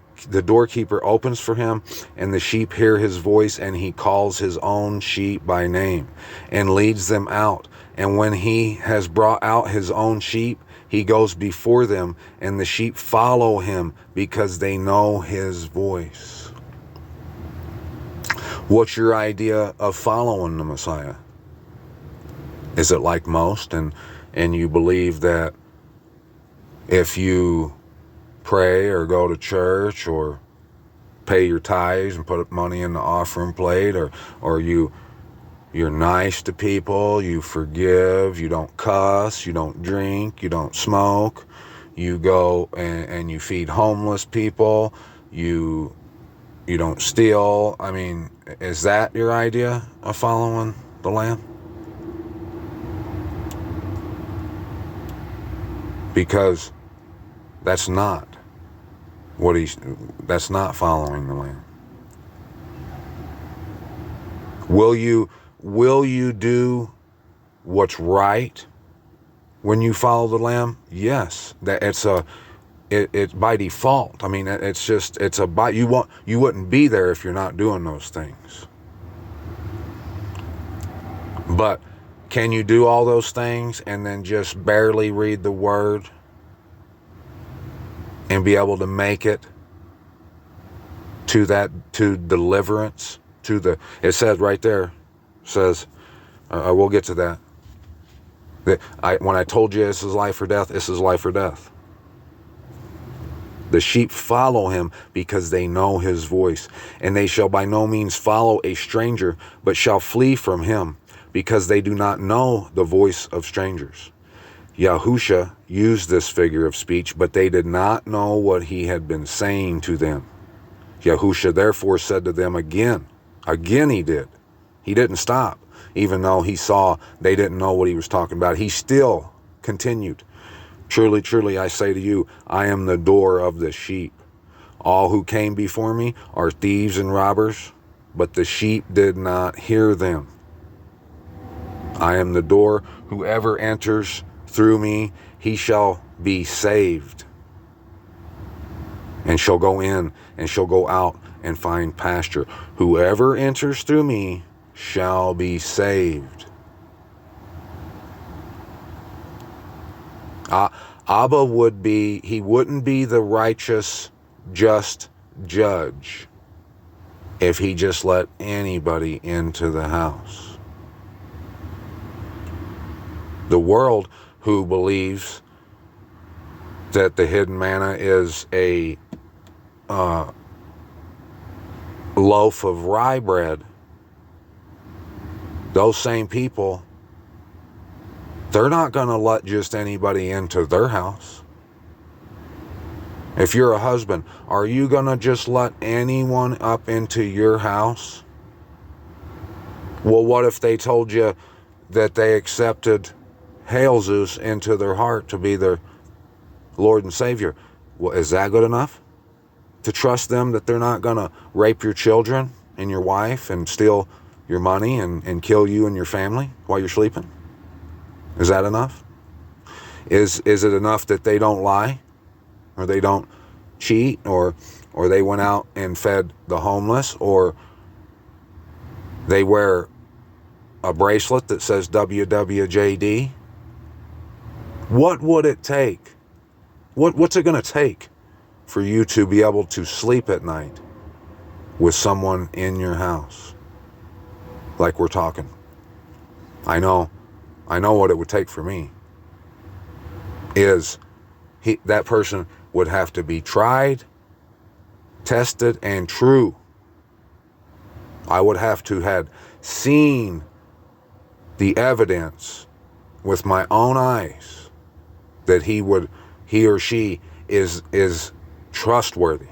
for him, and the sheep hear his voice, and he calls his own sheep by name and leads them out. And when he has brought out his own sheep, he goes before them, and the sheep follow him because they know his voice. What's your idea of following the Messiah? Is it like most and and you believe that if you pray or go to church or pay your tithes and put money in the offering plate, or you're nice to people, you forgive, you don't cuss, you don't drink, you don't smoke, you go and you feed homeless people, you don't steal. I mean, is that your idea of following the Lamb? Because that's not that's not following the Lamb. Will you do what's right when you follow the Lamb? Yes. That it's by default. I mean, you wouldn't be there if you're not doing those things. But can you do all those things and then just barely read the word and be able to make it to deliverance, it says right there, says, we'll get to that. When I told you this is life or death, this is life or death. The sheep follow him because they know his voice, and they shall by no means follow a stranger, but shall flee from him, because they do not know the voice of strangers. Yahusha used this figure of speech, but they did not know what he had been saying to them. Yahusha therefore said to them again he did. He didn't stop, even though he saw they didn't know what he was talking about. He still continued. Truly, truly, I say to you, I am the door of the sheep. All who came before me are thieves and robbers, but the sheep did not hear them. I am the door. Whoever enters through me, he shall be saved, and shall go in and shall go out and find pasture. Whoever enters through me shall be saved. Abba wouldn't be the righteous, just judge if he just let anybody into the house. The world, who believes that the hidden manna is a loaf of rye bread, those same people, they're not going to let just anybody into their house. If you're a husband, are you going to just let anyone up into your house? Well, what if they told you that they accepted Hail Zeus into their heart to be their Lord and Savior? Well, is that good enough? To trust them that they're not going to rape your children and your wife and steal your money and kill you and your family while you're sleeping? Is that enough? Is it enough that they don't lie, or they don't cheat, or they went out and fed the homeless, or they wear a bracelet that says WWJD? What would it take? What's it going to take for you to be able to sleep at night with someone in your house? Like we're talking. I know what it would take for me. That person would have to be tried, tested, and true. I would have to have seen the evidence with my own eyes that he or she is trustworthy.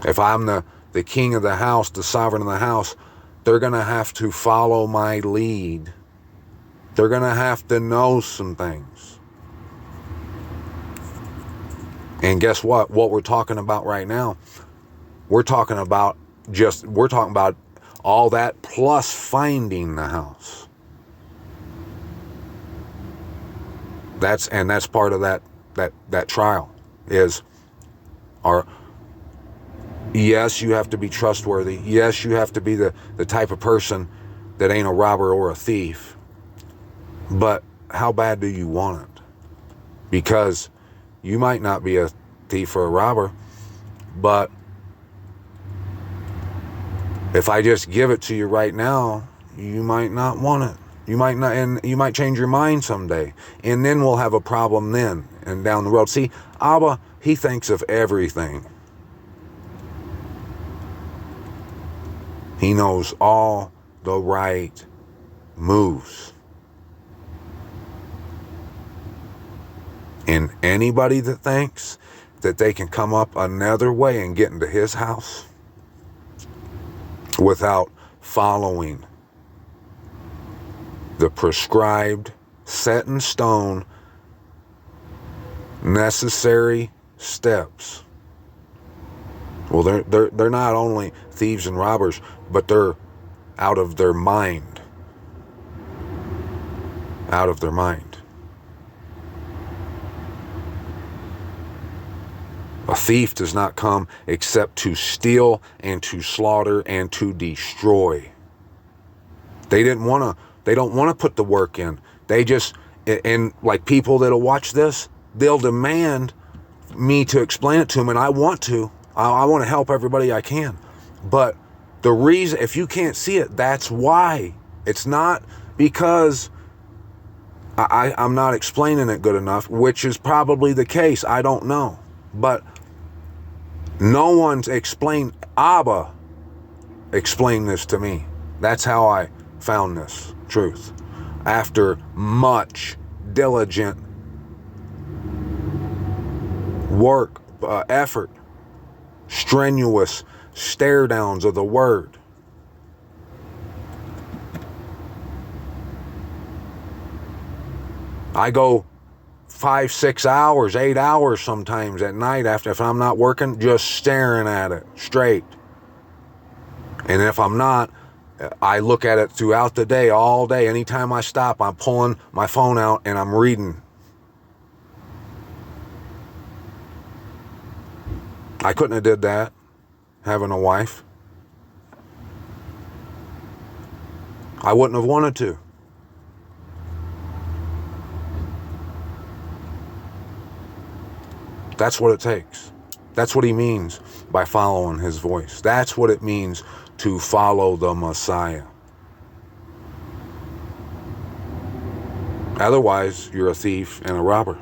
If I'm the king of the house, the sovereign of the house, they're going to have to follow my lead. They're going to have to know some things. And guess what? What we're talking about right now, we're talking about all that plus finding the house. That's part of that trial yes, you have to be trustworthy. Yes, you have to be the type of person that ain't a robber or a thief. But how bad do you want it? Because you might not be a thief or a robber, but If I just give it to you right now, you might not want it. You might not, and you might change your mind someday. And then we'll have a problem then and down the road. See, Abba, he thinks of everything. He knows all the right moves. And anybody that thinks that they can come up another way and get into his house without following the prescribed, set in stone, necessary steps. Well, they're not only thieves and robbers, but they're out of their mind. Out of their mind. A thief does not come except to steal and to slaughter and to destroy. They don't want to put the work in. They just, and like people that'll watch this, they'll demand me to explain it to them, and I want to. I want to help everybody I can. But the reason, if you can't see it, that's why. It's not because I'm not explaining it good enough, which is probably the case. I don't know. But no one's explained. Abba explained this to me. That's how I found this truth. After much diligent work, effort, strenuous stare downs of the word. I go 5, 6 hours, 8 hours sometimes at night after, if I'm not working, just staring at it straight. And if I'm not, I look at it throughout the day, all day. Anytime I stop, I'm pulling my phone out and I'm reading. I couldn't have did that having a wife. I wouldn't have wanted to. That's what it takes. That's what he means by following his voice. That's what it means to follow the Messiah. Otherwise, you're a thief and a robber.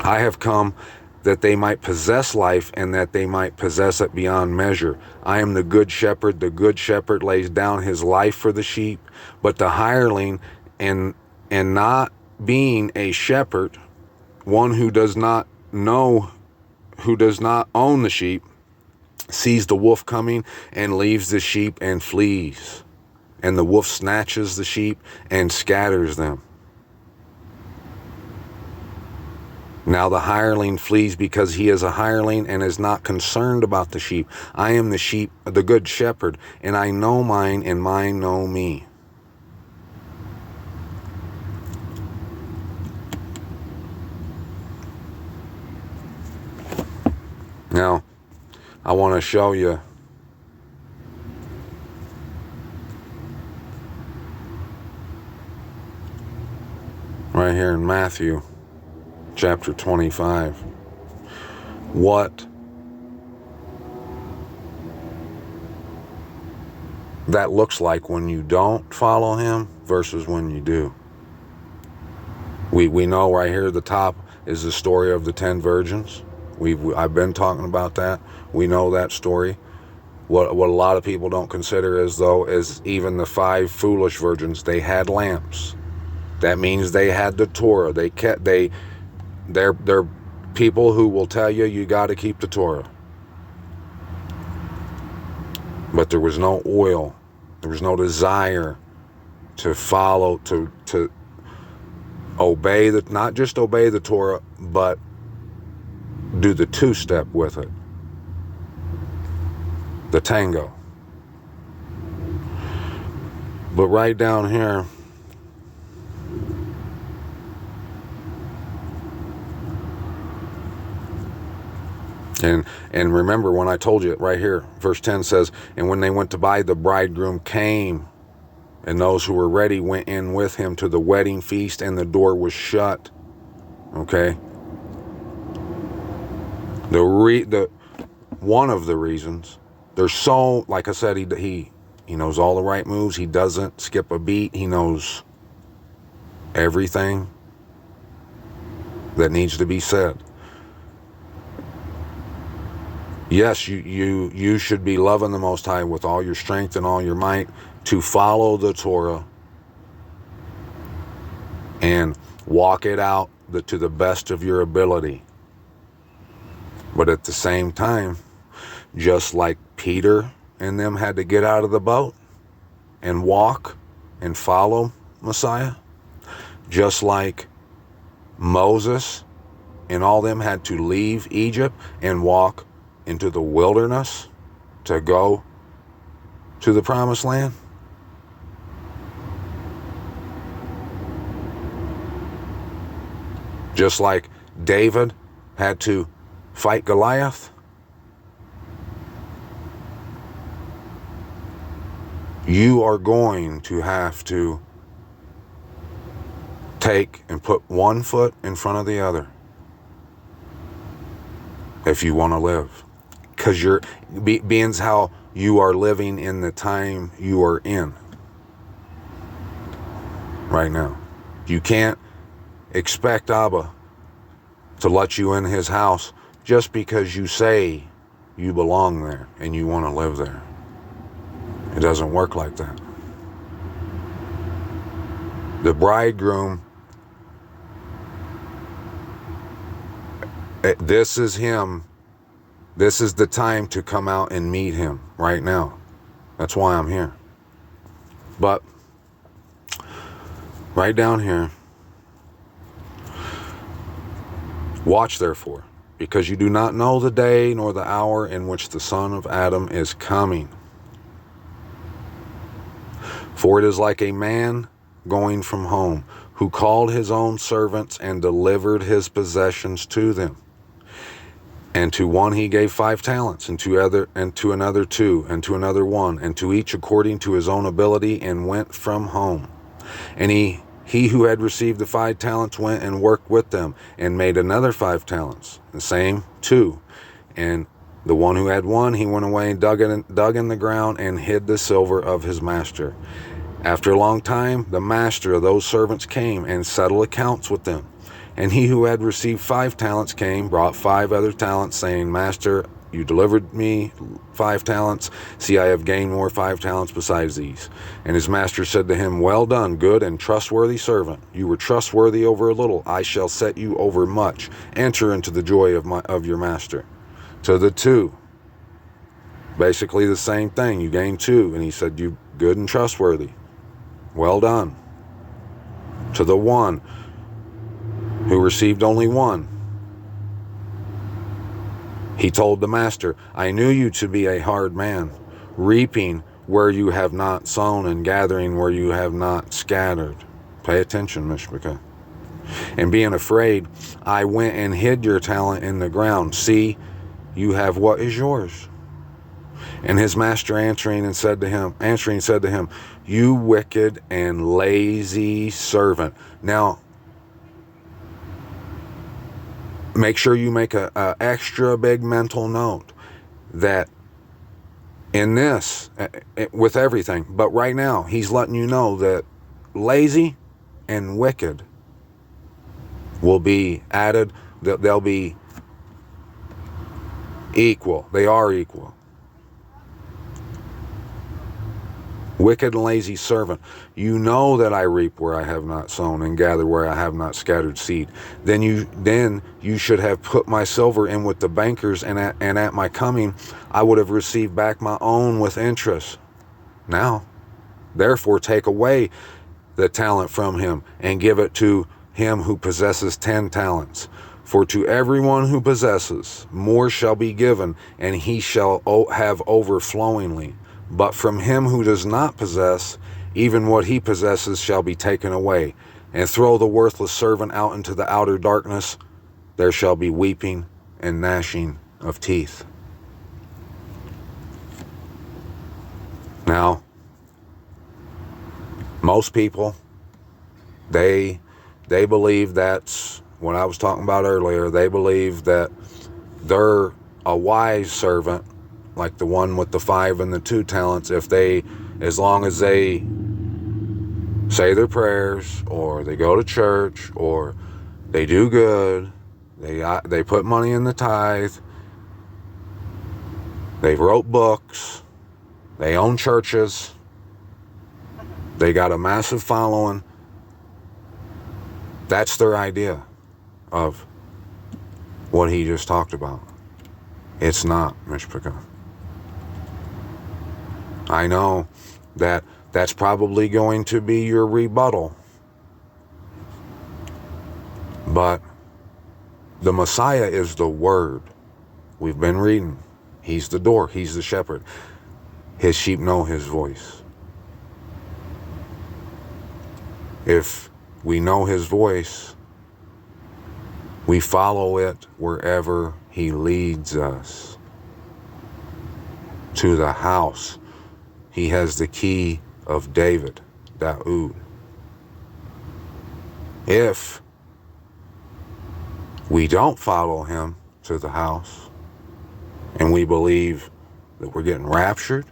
I have come that they might possess life and that they might possess it beyond measure. I am the good shepherd. The good shepherd lays down his life for the sheep, but the hireling and not being a shepherd, one who does not know, who does not own the sheep, sees the wolf coming and leaves the sheep and flees. And the wolf snatches the sheep and scatters them. Now the hireling flees because he is a hireling and is not concerned about the sheep. I am the sheep, the good shepherd, and I know mine and mine know me. Now, I want to show you right here in Matthew chapter 25 what that looks like when you don't follow him versus when you do. We know right here at the top is the story of the 10 virgins. I've been talking about that. We know that story. What a lot of people don't consider is even the 5 foolish virgins, they had lamps. That means they had the Torah. They're people who will tell you got to keep the Torah. But there was no oil. There was no desire to follow, to obey not just obey the Torah, but do the 2-step with it. The tango. But right down here, and remember when I told you right here, verse 10 says, and when they went to buy, the bridegroom came, and those who were ready went in with him to the wedding feast, and the door was shut. Okay? One of the reasons There's so, like I said, he knows all the right moves. He doesn't skip a beat. He knows everything that needs to be said. Yes, you should be loving the Most High with all your strength and all your might, to follow the Torah and walk it out to the best of your ability. But at the same time, just like Peter and them had to get out of the boat and walk and follow Messiah, just like Moses and all them had to leave Egypt and walk into the wilderness to go to the promised land. Just like David had to fight Goliath, you are going to have to take and put one foot in front of the other if you want to live. Because being how you are living in the time you are in right now. You can't expect Abba to let you in his house just because you say you belong there and you want to live there. It doesn't work like that. The bridegroom, this is him. This is the time to come out and meet him right now. That's why I'm here. But right down here, watch therefore, because you do not know the day nor the hour in which the Son of Adam is coming. For it is like a man going from home, who called his own servants and delivered his possessions to them. And to one he gave 5 talents, and to another 2, and to another 1, and to each according to his own ability, and went from home. And he who had received the 5 talents went and worked with them, and made another 5 talents, the same 2. And the one who had 1, he went away and dug in the ground, and hid the silver of his master. After a long time, the master of those servants came and settled accounts with them. And he who had received 5 talents came, brought 5 other talents, saying, Master, you delivered me 5 talents. See, I have gained more 5 talents besides these. And his master said to him, Well done, good and trustworthy servant. You were trustworthy over a little. I shall set you over much. Enter into the joy of your master. To the 2, basically the same thing. You gained 2. And he said, You good and trustworthy. Well done. To the 1 who received only 1, he told the master, I knew you to be a hard man, reaping where you have not sown and gathering where you have not scattered. Pay attention, Mishpachah. And being afraid, I went and hid your talent in the ground. See, you have what is yours. And his master answering said to him, You wicked and lazy servant. Now, make sure you make a extra big mental note that in this, with everything, but right now, he's letting you know that lazy and wicked will be added, that they'll be equal. They are equal. Wicked and lazy servant, you know that I reap where I have not sown and gather where I have not scattered seed. Then you should have put my silver in with the bankers, and at my coming I would have received back my own with interest. Now, therefore, take away the talent from him and give it to him who possesses 10 talents. For to everyone who possesses, more shall be given, and he shall have overflowingly. But from him who does not possess, even what he possesses shall be taken away. And throw the worthless servant out into the outer darkness. There shall be weeping and gnashing of teeth. Now, most people, they believe that's what I was talking about earlier. They believe that they're a wise servant like the one with the 5 and the 2 talents, as long as they say their prayers, or they go to church, or they do good, they put money in the tithe, they wrote books, they own churches, they got a massive following. That's their idea of what he just talked about. It's not, Mishpika. I know that that's probably going to be your rebuttal. But the Messiah is the Word. We've been reading. He's the door. He's the shepherd. His sheep know his voice. If we know his voice, we follow it wherever he leads us. To the house. He has the key of David, Daoud. If we don't follow him to the house, and we believe that we're getting raptured,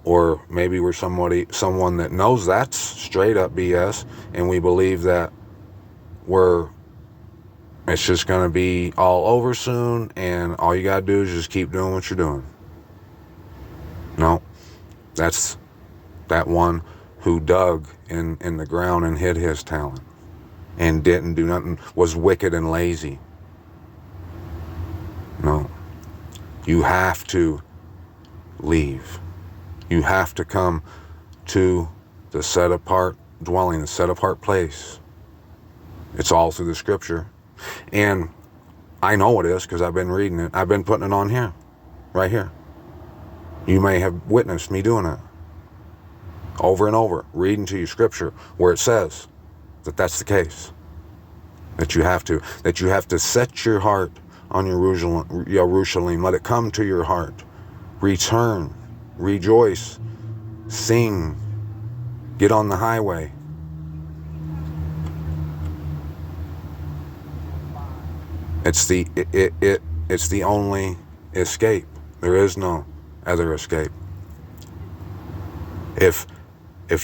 or maybe we're someone that knows that's straight up BS, and we believe that it's just going to be all over soon, and all you got to do is just keep doing what you're doing. No, that's that one who dug in the ground and hid his talent and didn't do nothing, was wicked and lazy. No, you have to leave. You have to come to the set apart dwelling, the set apart place. It's all through the scripture. And I know it is because I've been reading it. I've been putting it on here, right here. You may have witnessed me doing it over and over, reading to you scripture where it says that that's the case. That you have to set your heart on Jerusalem. Let it come to your heart. Return, rejoice, sing, get on the highway. It's the only escape. There is no other escape. If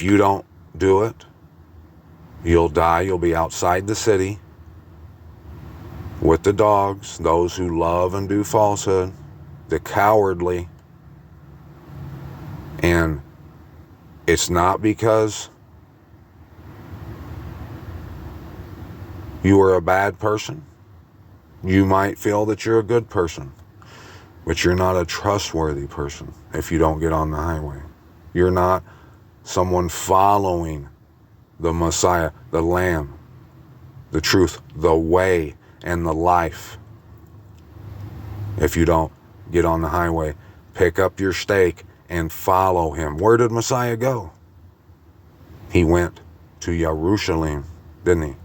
you don't do it, you'll die. You'll be outside the city with the dogs, those who love and do falsehood, the cowardly. And it's not because you are a bad person. You might feel that you're a good person, but you're not a trustworthy person if you don't get on the highway. You're not someone following the Messiah, the Lamb, the truth, the way, and the life. If you don't get on the highway, pick up your stake and follow him. Where did Messiah go? He went to Jerusalem, didn't he?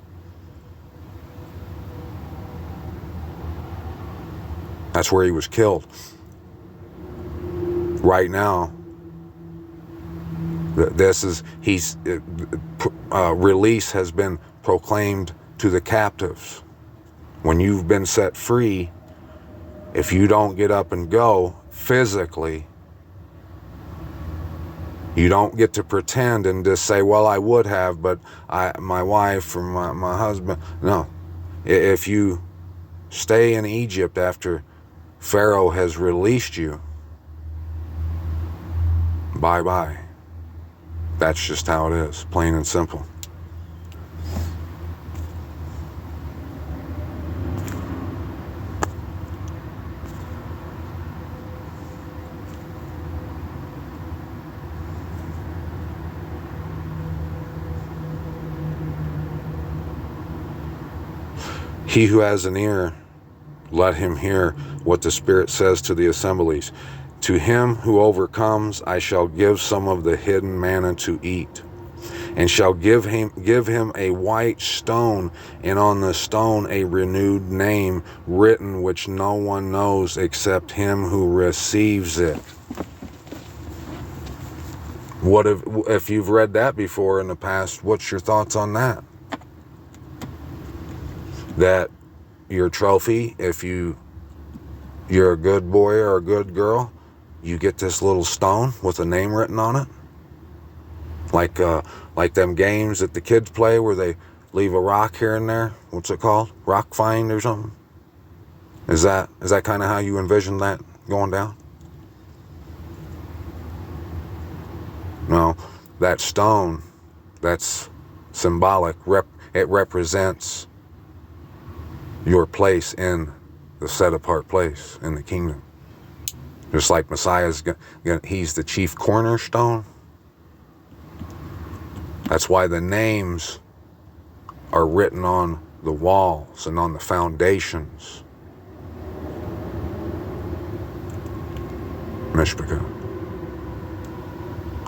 That's where he was killed. Right now, release has been proclaimed to the captives. When you've been set free, if you don't get up and go physically, you don't get to pretend and just say, well, I would have, but my wife or my husband. No. If you stay in Egypt after Pharaoh has released you, bye-bye. That's just how it is, plain and simple. He who has an ear, let him hear what the Spirit says to the assemblies. To him who overcomes, I shall give some of the hidden manna to eat, and shall give him a white stone, and on the stone a renewed name written, which no one knows except him who receives it. What if you've read that before in the past? What's your thoughts on that? That your trophy, if you're a good boy or a good girl, you get this little stone with a name written on it. Like them games that the kids play where they leave a rock here and there. What's it called? Rock find or something? Is that kind of how you envision that going down? No, that stone, that's symbolic. It represents your place in the set-apart place in the kingdom. Just like Messiah's, he's the chief cornerstone. That's why the names are written on the walls and on the foundations. Mishpachah.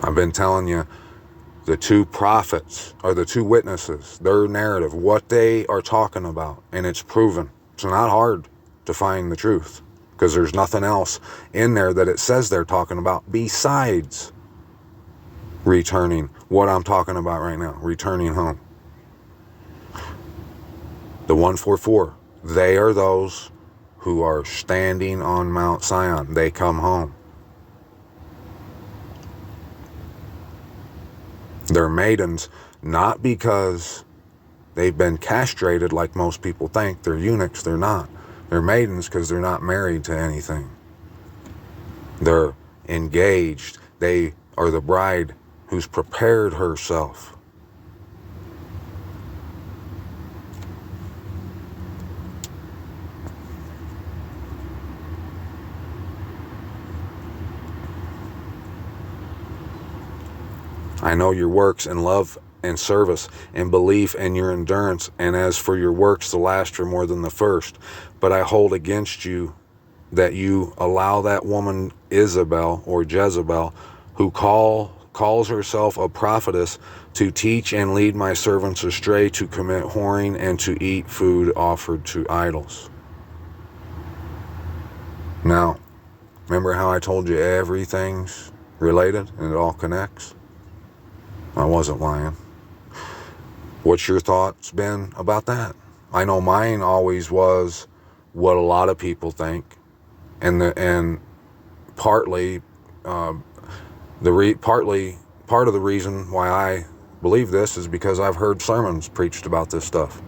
I've been telling you, the two prophets or the two witnesses, their narrative, what they are talking about, and it's proven. It's not hard to find the truth because there's nothing else in there that it says they're talking about besides returning, what I'm talking about right now, returning home. The 144, they are those who are standing on Mount Zion. They come home. They're maidens, not because they've been castrated like most people think. They're eunuchs. They're not. They're maidens because they're not married to anything. They're engaged. They are the bride who's prepared herself. I know your works and love and service and belief and your endurance, and as for your works, the last are more than the first. But I hold against you that you allow that woman Isabel or Jezebel, who calls herself a prophetess, to teach and lead my servants astray, to commit whoring and to eat food offered to idols. Now, remember how I told you everything's related and it all connects? I wasn't lying. What's your thoughts been about that? I know mine always was what a lot of people think, and partly part of the reason why I believe this is because I've heard sermons preached about this stuff.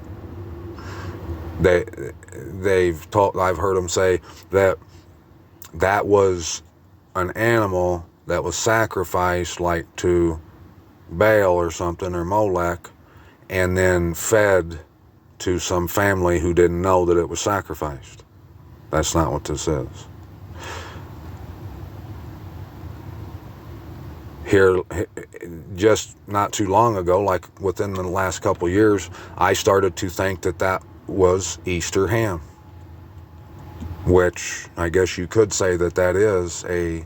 I've heard them say that was an animal that was sacrificed, like to Baal or something, or Molech, and then fed to some family who didn't know that it was sacrificed. That's not what this is. Here, just not too long ago, like within the last couple years, I started to think that was Easter ham, which I guess you could say that is a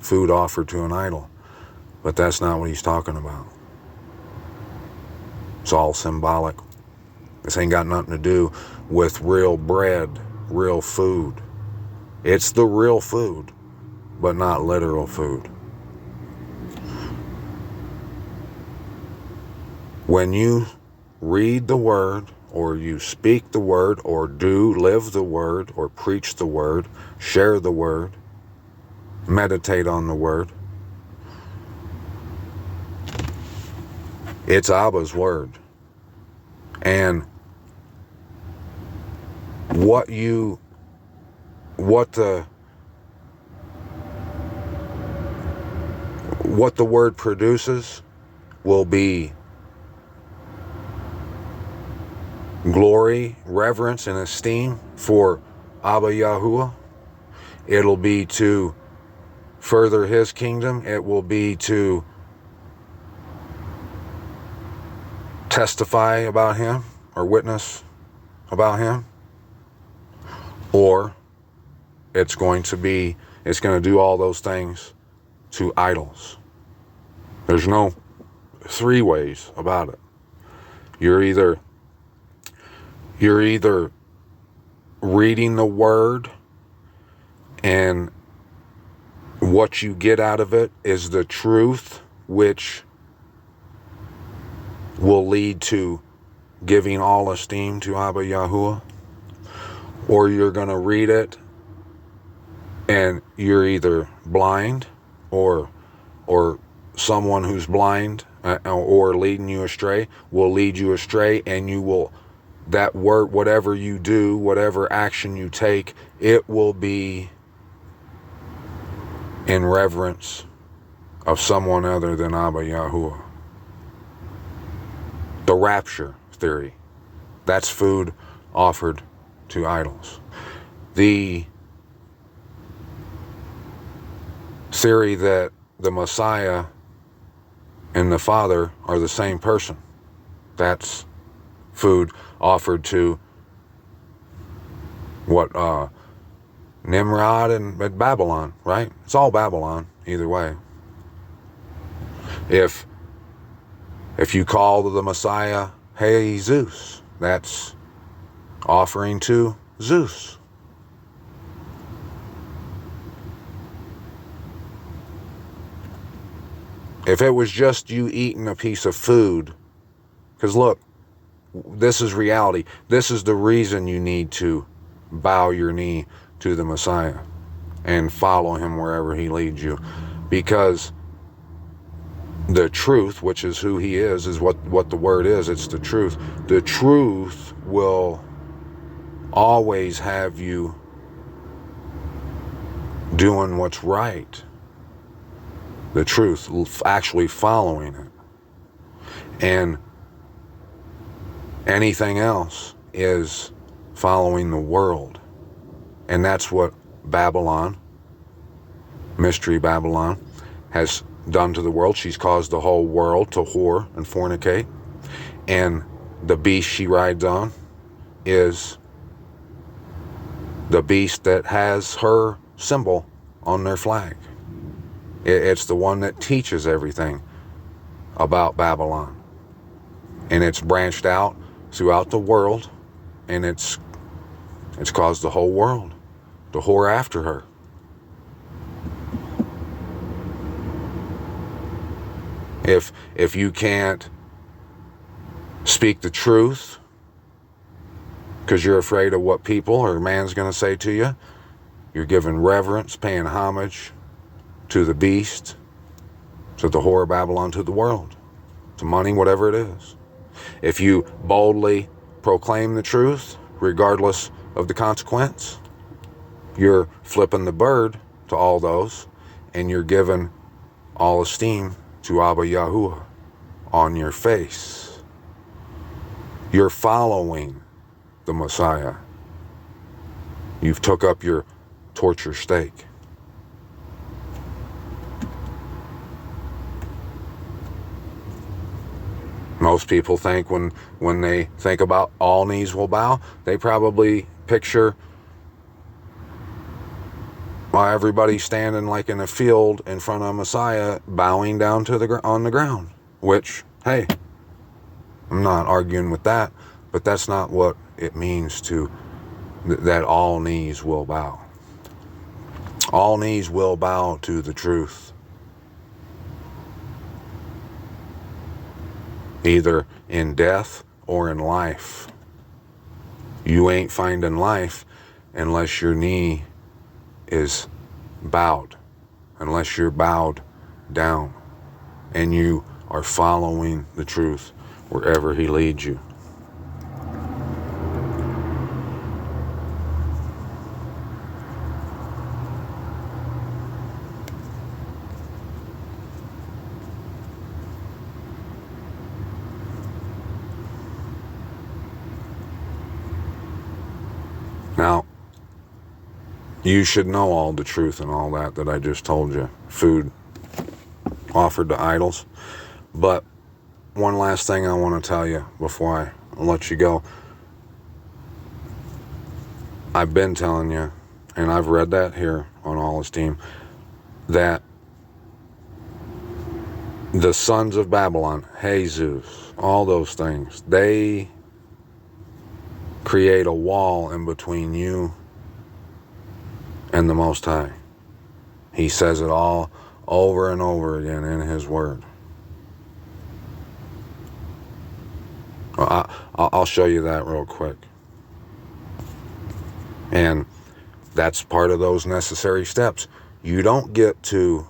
food offered to an idol. But that's not what he's talking about. It's all symbolic. This ain't got nothing to do with real bread, real food. It's the real food, but not literal food. When you read the word, or you speak the word, or live the word, or preach the word, share the word, meditate on the word, it's Abba's word. And what the word produces will be glory, reverence, and esteem for Abba Yahuwah. It'll be to further his kingdom. It will be to testify about him or witness about him, or it's going to do all those things to idols. There's no three ways about it. You're either reading the word, and what you get out of it is the truth, which will lead to giving all esteem to Abba Yahuwah, or you're going to read it And you're either blind or someone who's blind or leading you astray will lead you astray, and you will, that word, whatever you do, whatever action you take, it will be in reverence of someone other than Abba Yahuwah. The rapture theory, that's food offered to idols. The theory that the Messiah and the Father are the same person, that's food offered to what, Nimrod and Babylon, right? It's all Babylon, either way. If you call the Messiah, hey Zeus, that's offering to Zeus. If it was just you eating a piece of food, because look, this is reality. This is the reason you need to bow your knee to the Messiah and follow him wherever he leads you. Because the truth, which is who he is what the word is. It's the truth. The truth will always have you doing what's right. The truth, actually following it. And anything else is following the world. And that's what Babylon, Mystery Babylon, has done to the world. She's caused the whole world to whore and fornicate. And the beast she rides on is the beast that has her symbol on their flag. It's the one that teaches everything about Babylon. And it's branched out throughout the world, and it's caused the whole world to whore after her. If you can't speak the truth because you're afraid of what people or man's going to say to you, you're giving reverence, paying homage to the beast, to the whore of Babylon, to the world, to money, whatever it is. If you boldly proclaim the truth, regardless of the consequence, you're flipping the bird to all those, and you're giving all esteem to Abba Yahuwah on your face. You're following the Messiah. You've took up your torture stake. Most people think when they think about all knees will bow, they probably picture everybody standing like in a field in front of Messiah, bowing down to on the ground. Which, hey, I'm not arguing with that, but that's not what it means to that all knees will bow. All knees will bow to the truth, either in death or in life. You ain't finding life unless your knee is bowed, unless you're bowed down and you are following the truth wherever he leads you. Now, you should know all the truth and all that I just told you. Food offered to idols. But one last thing I want to tell you before I let you go. I've been telling you, and I've read that here on All Esteem, that the sons of Babylon, Jesus, all those things, they create a wall in between you and the Most High. He says it all over and over again in his word. I'll show you that real quick. And That's part of those necessary steps. You don't get to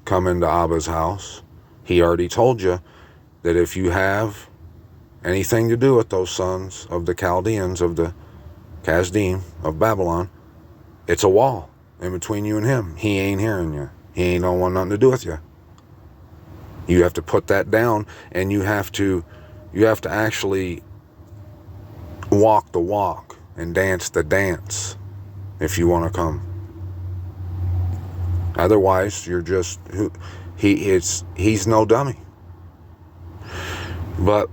come into Abba's house. He already told you that if you have anything to do with those sons of the Chaldeans, of the Kasdim, of Babylon, it's a wall in between you and him. He ain't hearing you. He ain't don't want nothing to do with you. You have to put that down, and you have to actually walk the walk and dance the dance if you want to come. Otherwise, you're just he's no dummy. But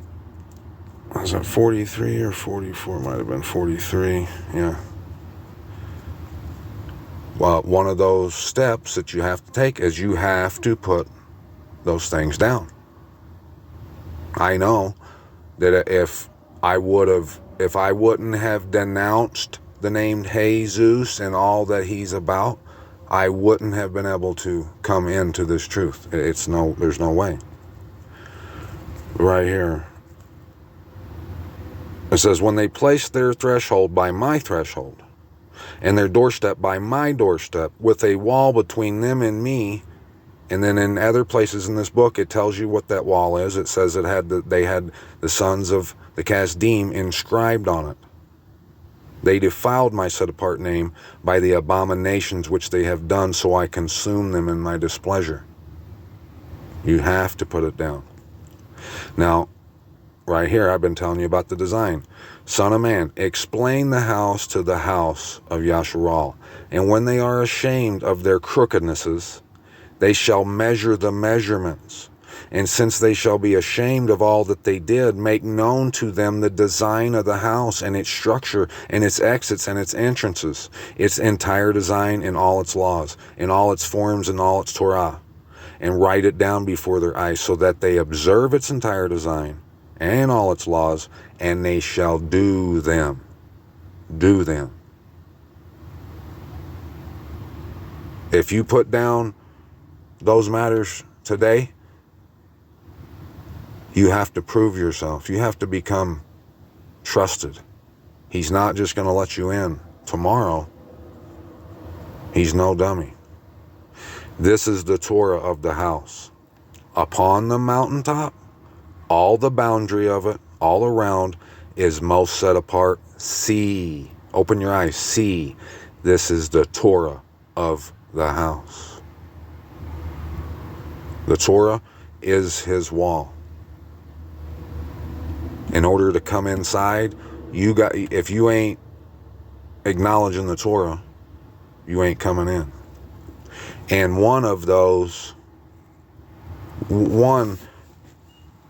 was it 43 or 44? Might have been 43. Yeah. Well, one of those steps that you have to take is you have to put those things down. I know that if I wouldn't have denounced the name Jesus and all that he's about, I wouldn't have been able to come into this truth. There's no way. Right here. It says, when they place their threshold by my threshold, and their doorstep by my doorstep, with a wall between them and me. And then in other places in this book, it tells you what that wall is. It says they had the sons of the Kasdim inscribed on it. They defiled my set-apart name by the abominations which they have done, so I consume them in my displeasure. You have to put it down. Now, right here, I've been telling you about the design. Son of man, explain the house to the house of Yasharal. And when they are ashamed of their crookednesses, they shall measure the measurements. And since they shall be ashamed of all that they did, make known to them the design of the house and its structure and its exits and its entrances, its entire design and all its laws, and all its forms and all its Torah. And write it down before their eyes, so that they observe its entire design and all its laws, and they shall do them. Do them. If you put down those matters today, you have to prove yourself. You have to become trusted. He's not just going to let you in tomorrow. He's no dummy. This is the Torah of the house. Upon the mountaintop, all the boundary of it, all around, is most set apart. See. Open your eyes. See. This is the Torah of the house. The Torah is his wall. In order to come inside, if you ain't acknowledging the Torah, you ain't coming in. And one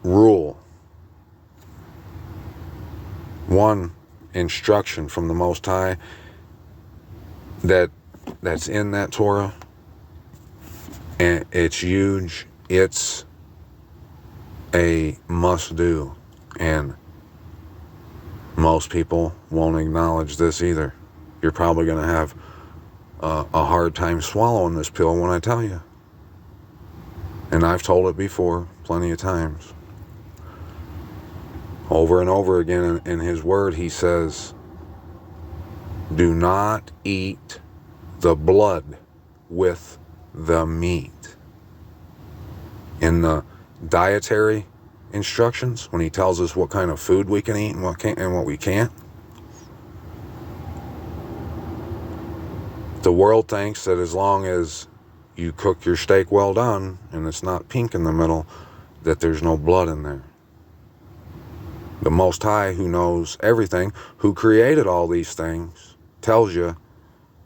rule, one instruction from the Most High that's in that Torah, and it's huge, it's a must-do, and most people won't acknowledge this either. You're probably going to have a hard time swallowing this pill when I tell you. And I've told it before plenty of times. Over and over again in his word, he says, do not eat the blood with the meat. In the dietary instructions, when he tells us what kind of food we can eat and what we can't, the world thinks that as long as you cook your steak well done and it's not pink in the middle, that there's no blood in there. The Most High, who knows everything, who created all these things, tells you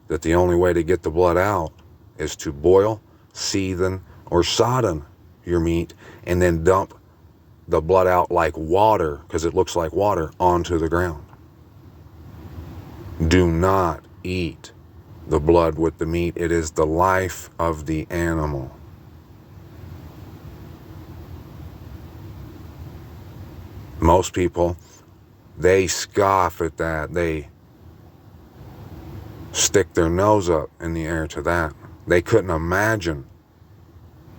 that the only way to get the blood out is to boil, seethen, or sodden your meat, and then dump the blood out like water, because it looks like water, onto the ground. Do not eat the blood with the meat. It is the life of the animal. Most people, they scoff at that. They stick their nose up in the air to that. They couldn't imagine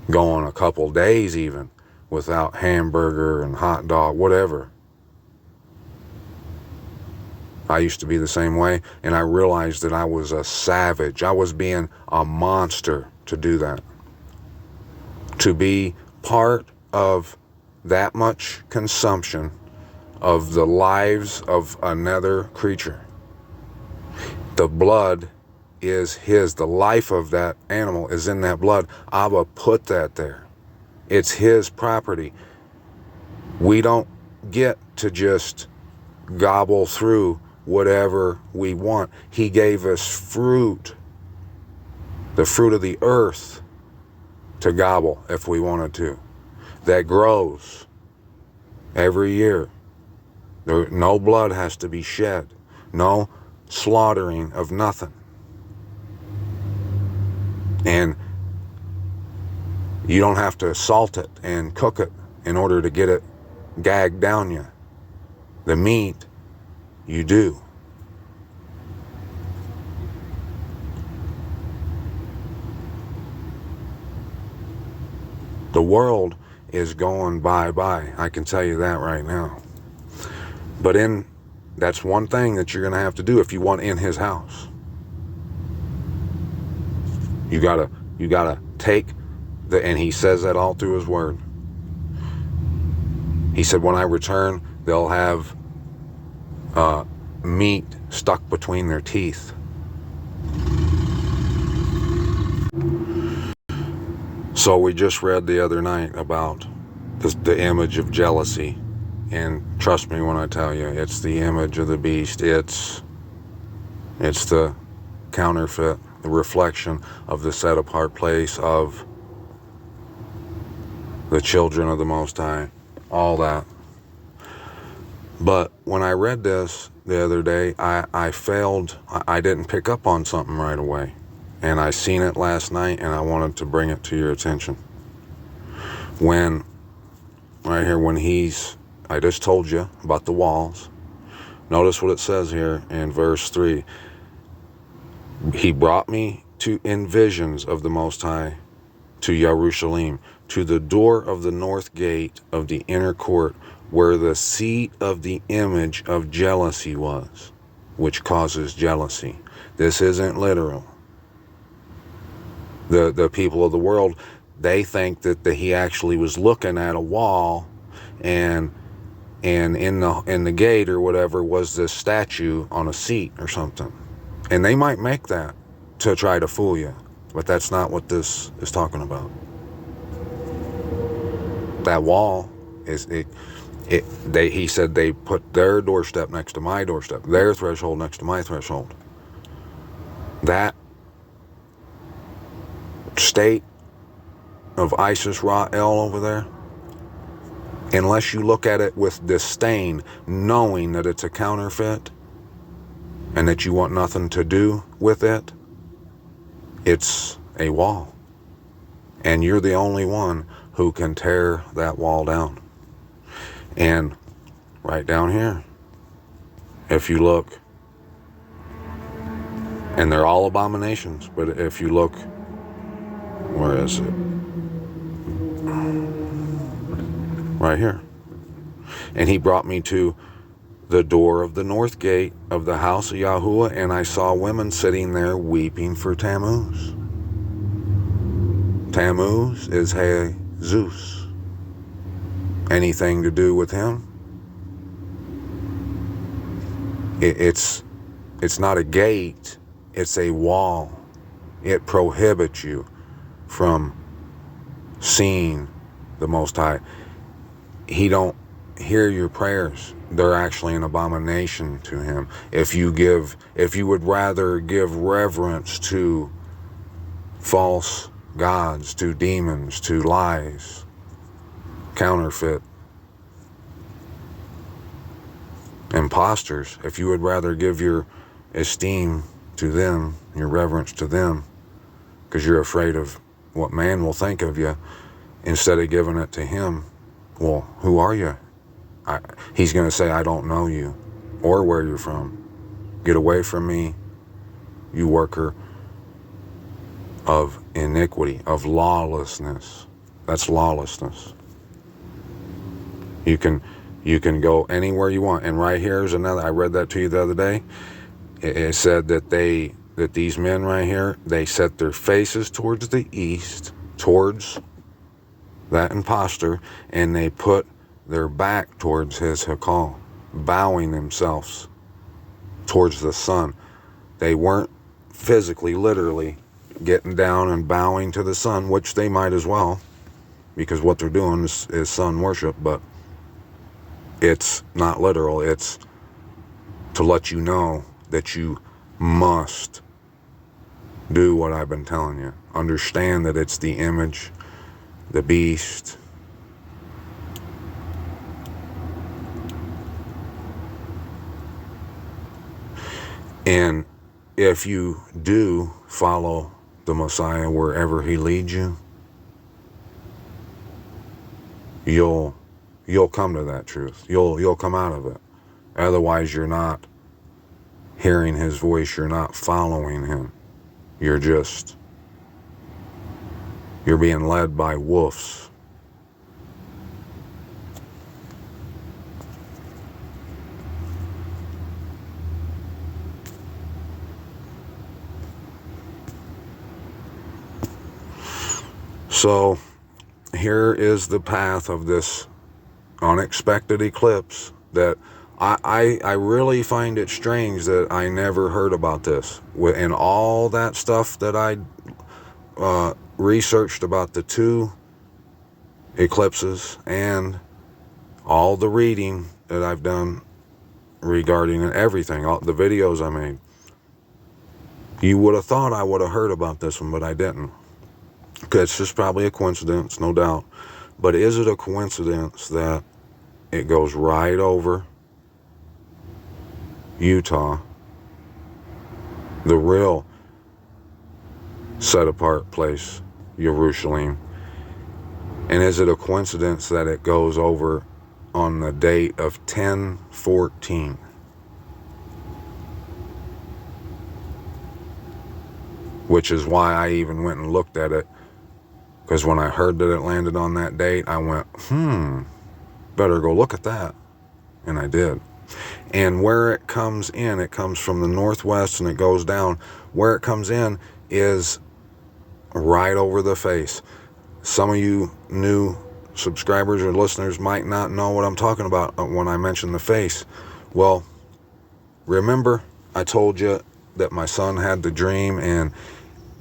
going a couple days even without hamburger and hot dog, whatever. I used to be the same way, and I realized that I was a savage. I was being a monster to do that. To be part of that much consumption of the lives of another creature. The blood is his. The life of that animal is in that blood. Abba put that there. It's his property. We don't get to just gobble through whatever we want. He gave us fruit, the fruit of the earth, to gobble if we wanted to, that grows every year. No blood has to be shed. No slaughtering of nothing. And you don't have to salt it and cook it in order to get it gagged down you. The meat, you do. The world is going bye-bye. I can tell you that right now. But that's one thing that you're going to have to do if you want in his house. You gotta take and he says that all through his word. He said, when I return, they'll have meat stuck between their teeth. So we just read the other night about the image of jealousy. And trust me when I tell you, it's the image of the beast. It's the counterfeit, the reflection of the set-apart place of the children of the Most High. All that. But when I read this the other day, I failed. I didn't pick up on something right away. And I seen it last night, and I wanted to bring it to your attention. Right here, when I just told you about the walls. Notice what it says here in verse 3. He brought me in visions of the Most High to Jerusalem, to the door of the north gate of the inner court, where the seat of the image of jealousy was, which causes jealousy. This isn't literal. The people of the world, they think that he actually was looking at a wall, and in the gate or whatever was this statue on a seat or something. And they might make that to try to fool you, but that's not what this is talking about. That wall he said they put their doorstep next to my doorstep, their threshold next to my threshold. That state of Isis Ra-El over there, unless you look at it with disdain, knowing that it's a counterfeit and that you want nothing to do with it, it's a wall. And you're the only one who can tear that wall down. And right down here, if you look, and they're all abominations, but if you look, where is it? Right here. And he brought me to the door of the north gate of the house of Yahuwah, and I saw women sitting there weeping for Tammuz. Tammuz is Jesus. Anything to do with him? It's not a gate, it's a wall. It prohibits you from seeing the Most High. He don't hear your prayers. They're actually an abomination to him. If you would rather give reverence to false gods, to demons, to lies, counterfeit imposters, if you would rather give your esteem to them, your reverence to them, because you're afraid of what man will think of you, instead of giving it to him, well, who are you? He's going to say, I don't know you or where you're from. Get away from me, you worker of iniquity, of lawlessness. That's lawlessness. You can You can go anywhere you want. And right here's another, I read that to you the other day. It said that these men right here, they set their faces towards the east, towards that imposter, and they put their back towards his Hakal, bowing themselves towards the sun. They weren't physically, literally getting down and bowing to the sun, which they might as well, because what they're doing is sun worship, but it's not literal. It's to let you know that you must do what I've been telling you. Understand that it's the image, the beast. And if you do follow the Messiah wherever he leads you, you'll come to that truth. You'll come out of it. Otherwise, you're not hearing his voice. You're not following him. You're being led by wolves. So here is the path of this unexpected eclipse that I really find it strange that I never heard about this. And all that stuff that I researched about the two eclipses and all the reading that I've done regarding everything, all the videos I made, you would have thought I would have heard about this one, but I didn't. It's just probably a coincidence, no doubt. But is it a coincidence that it goes right over Utah, the real set-apart place, Jerusalem? And is it a coincidence that it goes over on the date of 10/14? Which is why I even went and looked at it. Because when I heard that it landed on that date, I went, better go look at that. And I did. And where it comes in, it comes from the northwest and it goes down. Where it comes in is right over the face. Some of you new subscribers or listeners might not know what I'm talking about when I mention the face. Well, remember I told you that my son had the dream, and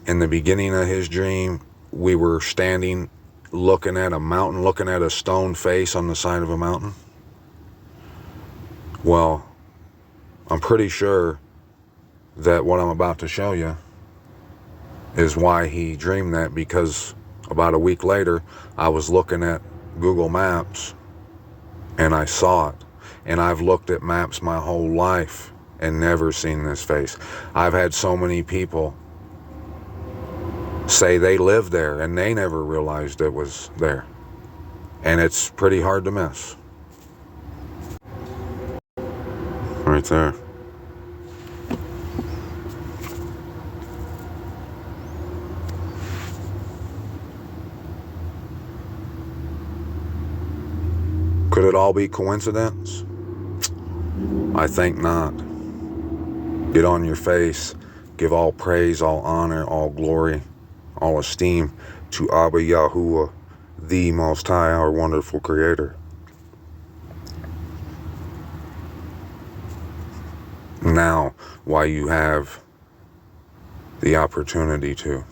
in the beginning of his dream, we were standing looking at a mountain, looking at a stone face on the side of a mountain? Well, I'm pretty sure that what I'm about to show you is why he dreamed that, because about a week later, I was looking at Google Maps and I saw it. And I've looked at maps my whole life and never seen this face. I've had so many people say they lived there and they never realized it was there. And it's pretty hard to miss. Right there. Could it all be coincidence? I think not. Get on your face. Give all praise, all honor, all glory, all esteem to Abba Yahuwah, the Most High, our wonderful Creator. Now, while you have the opportunity to.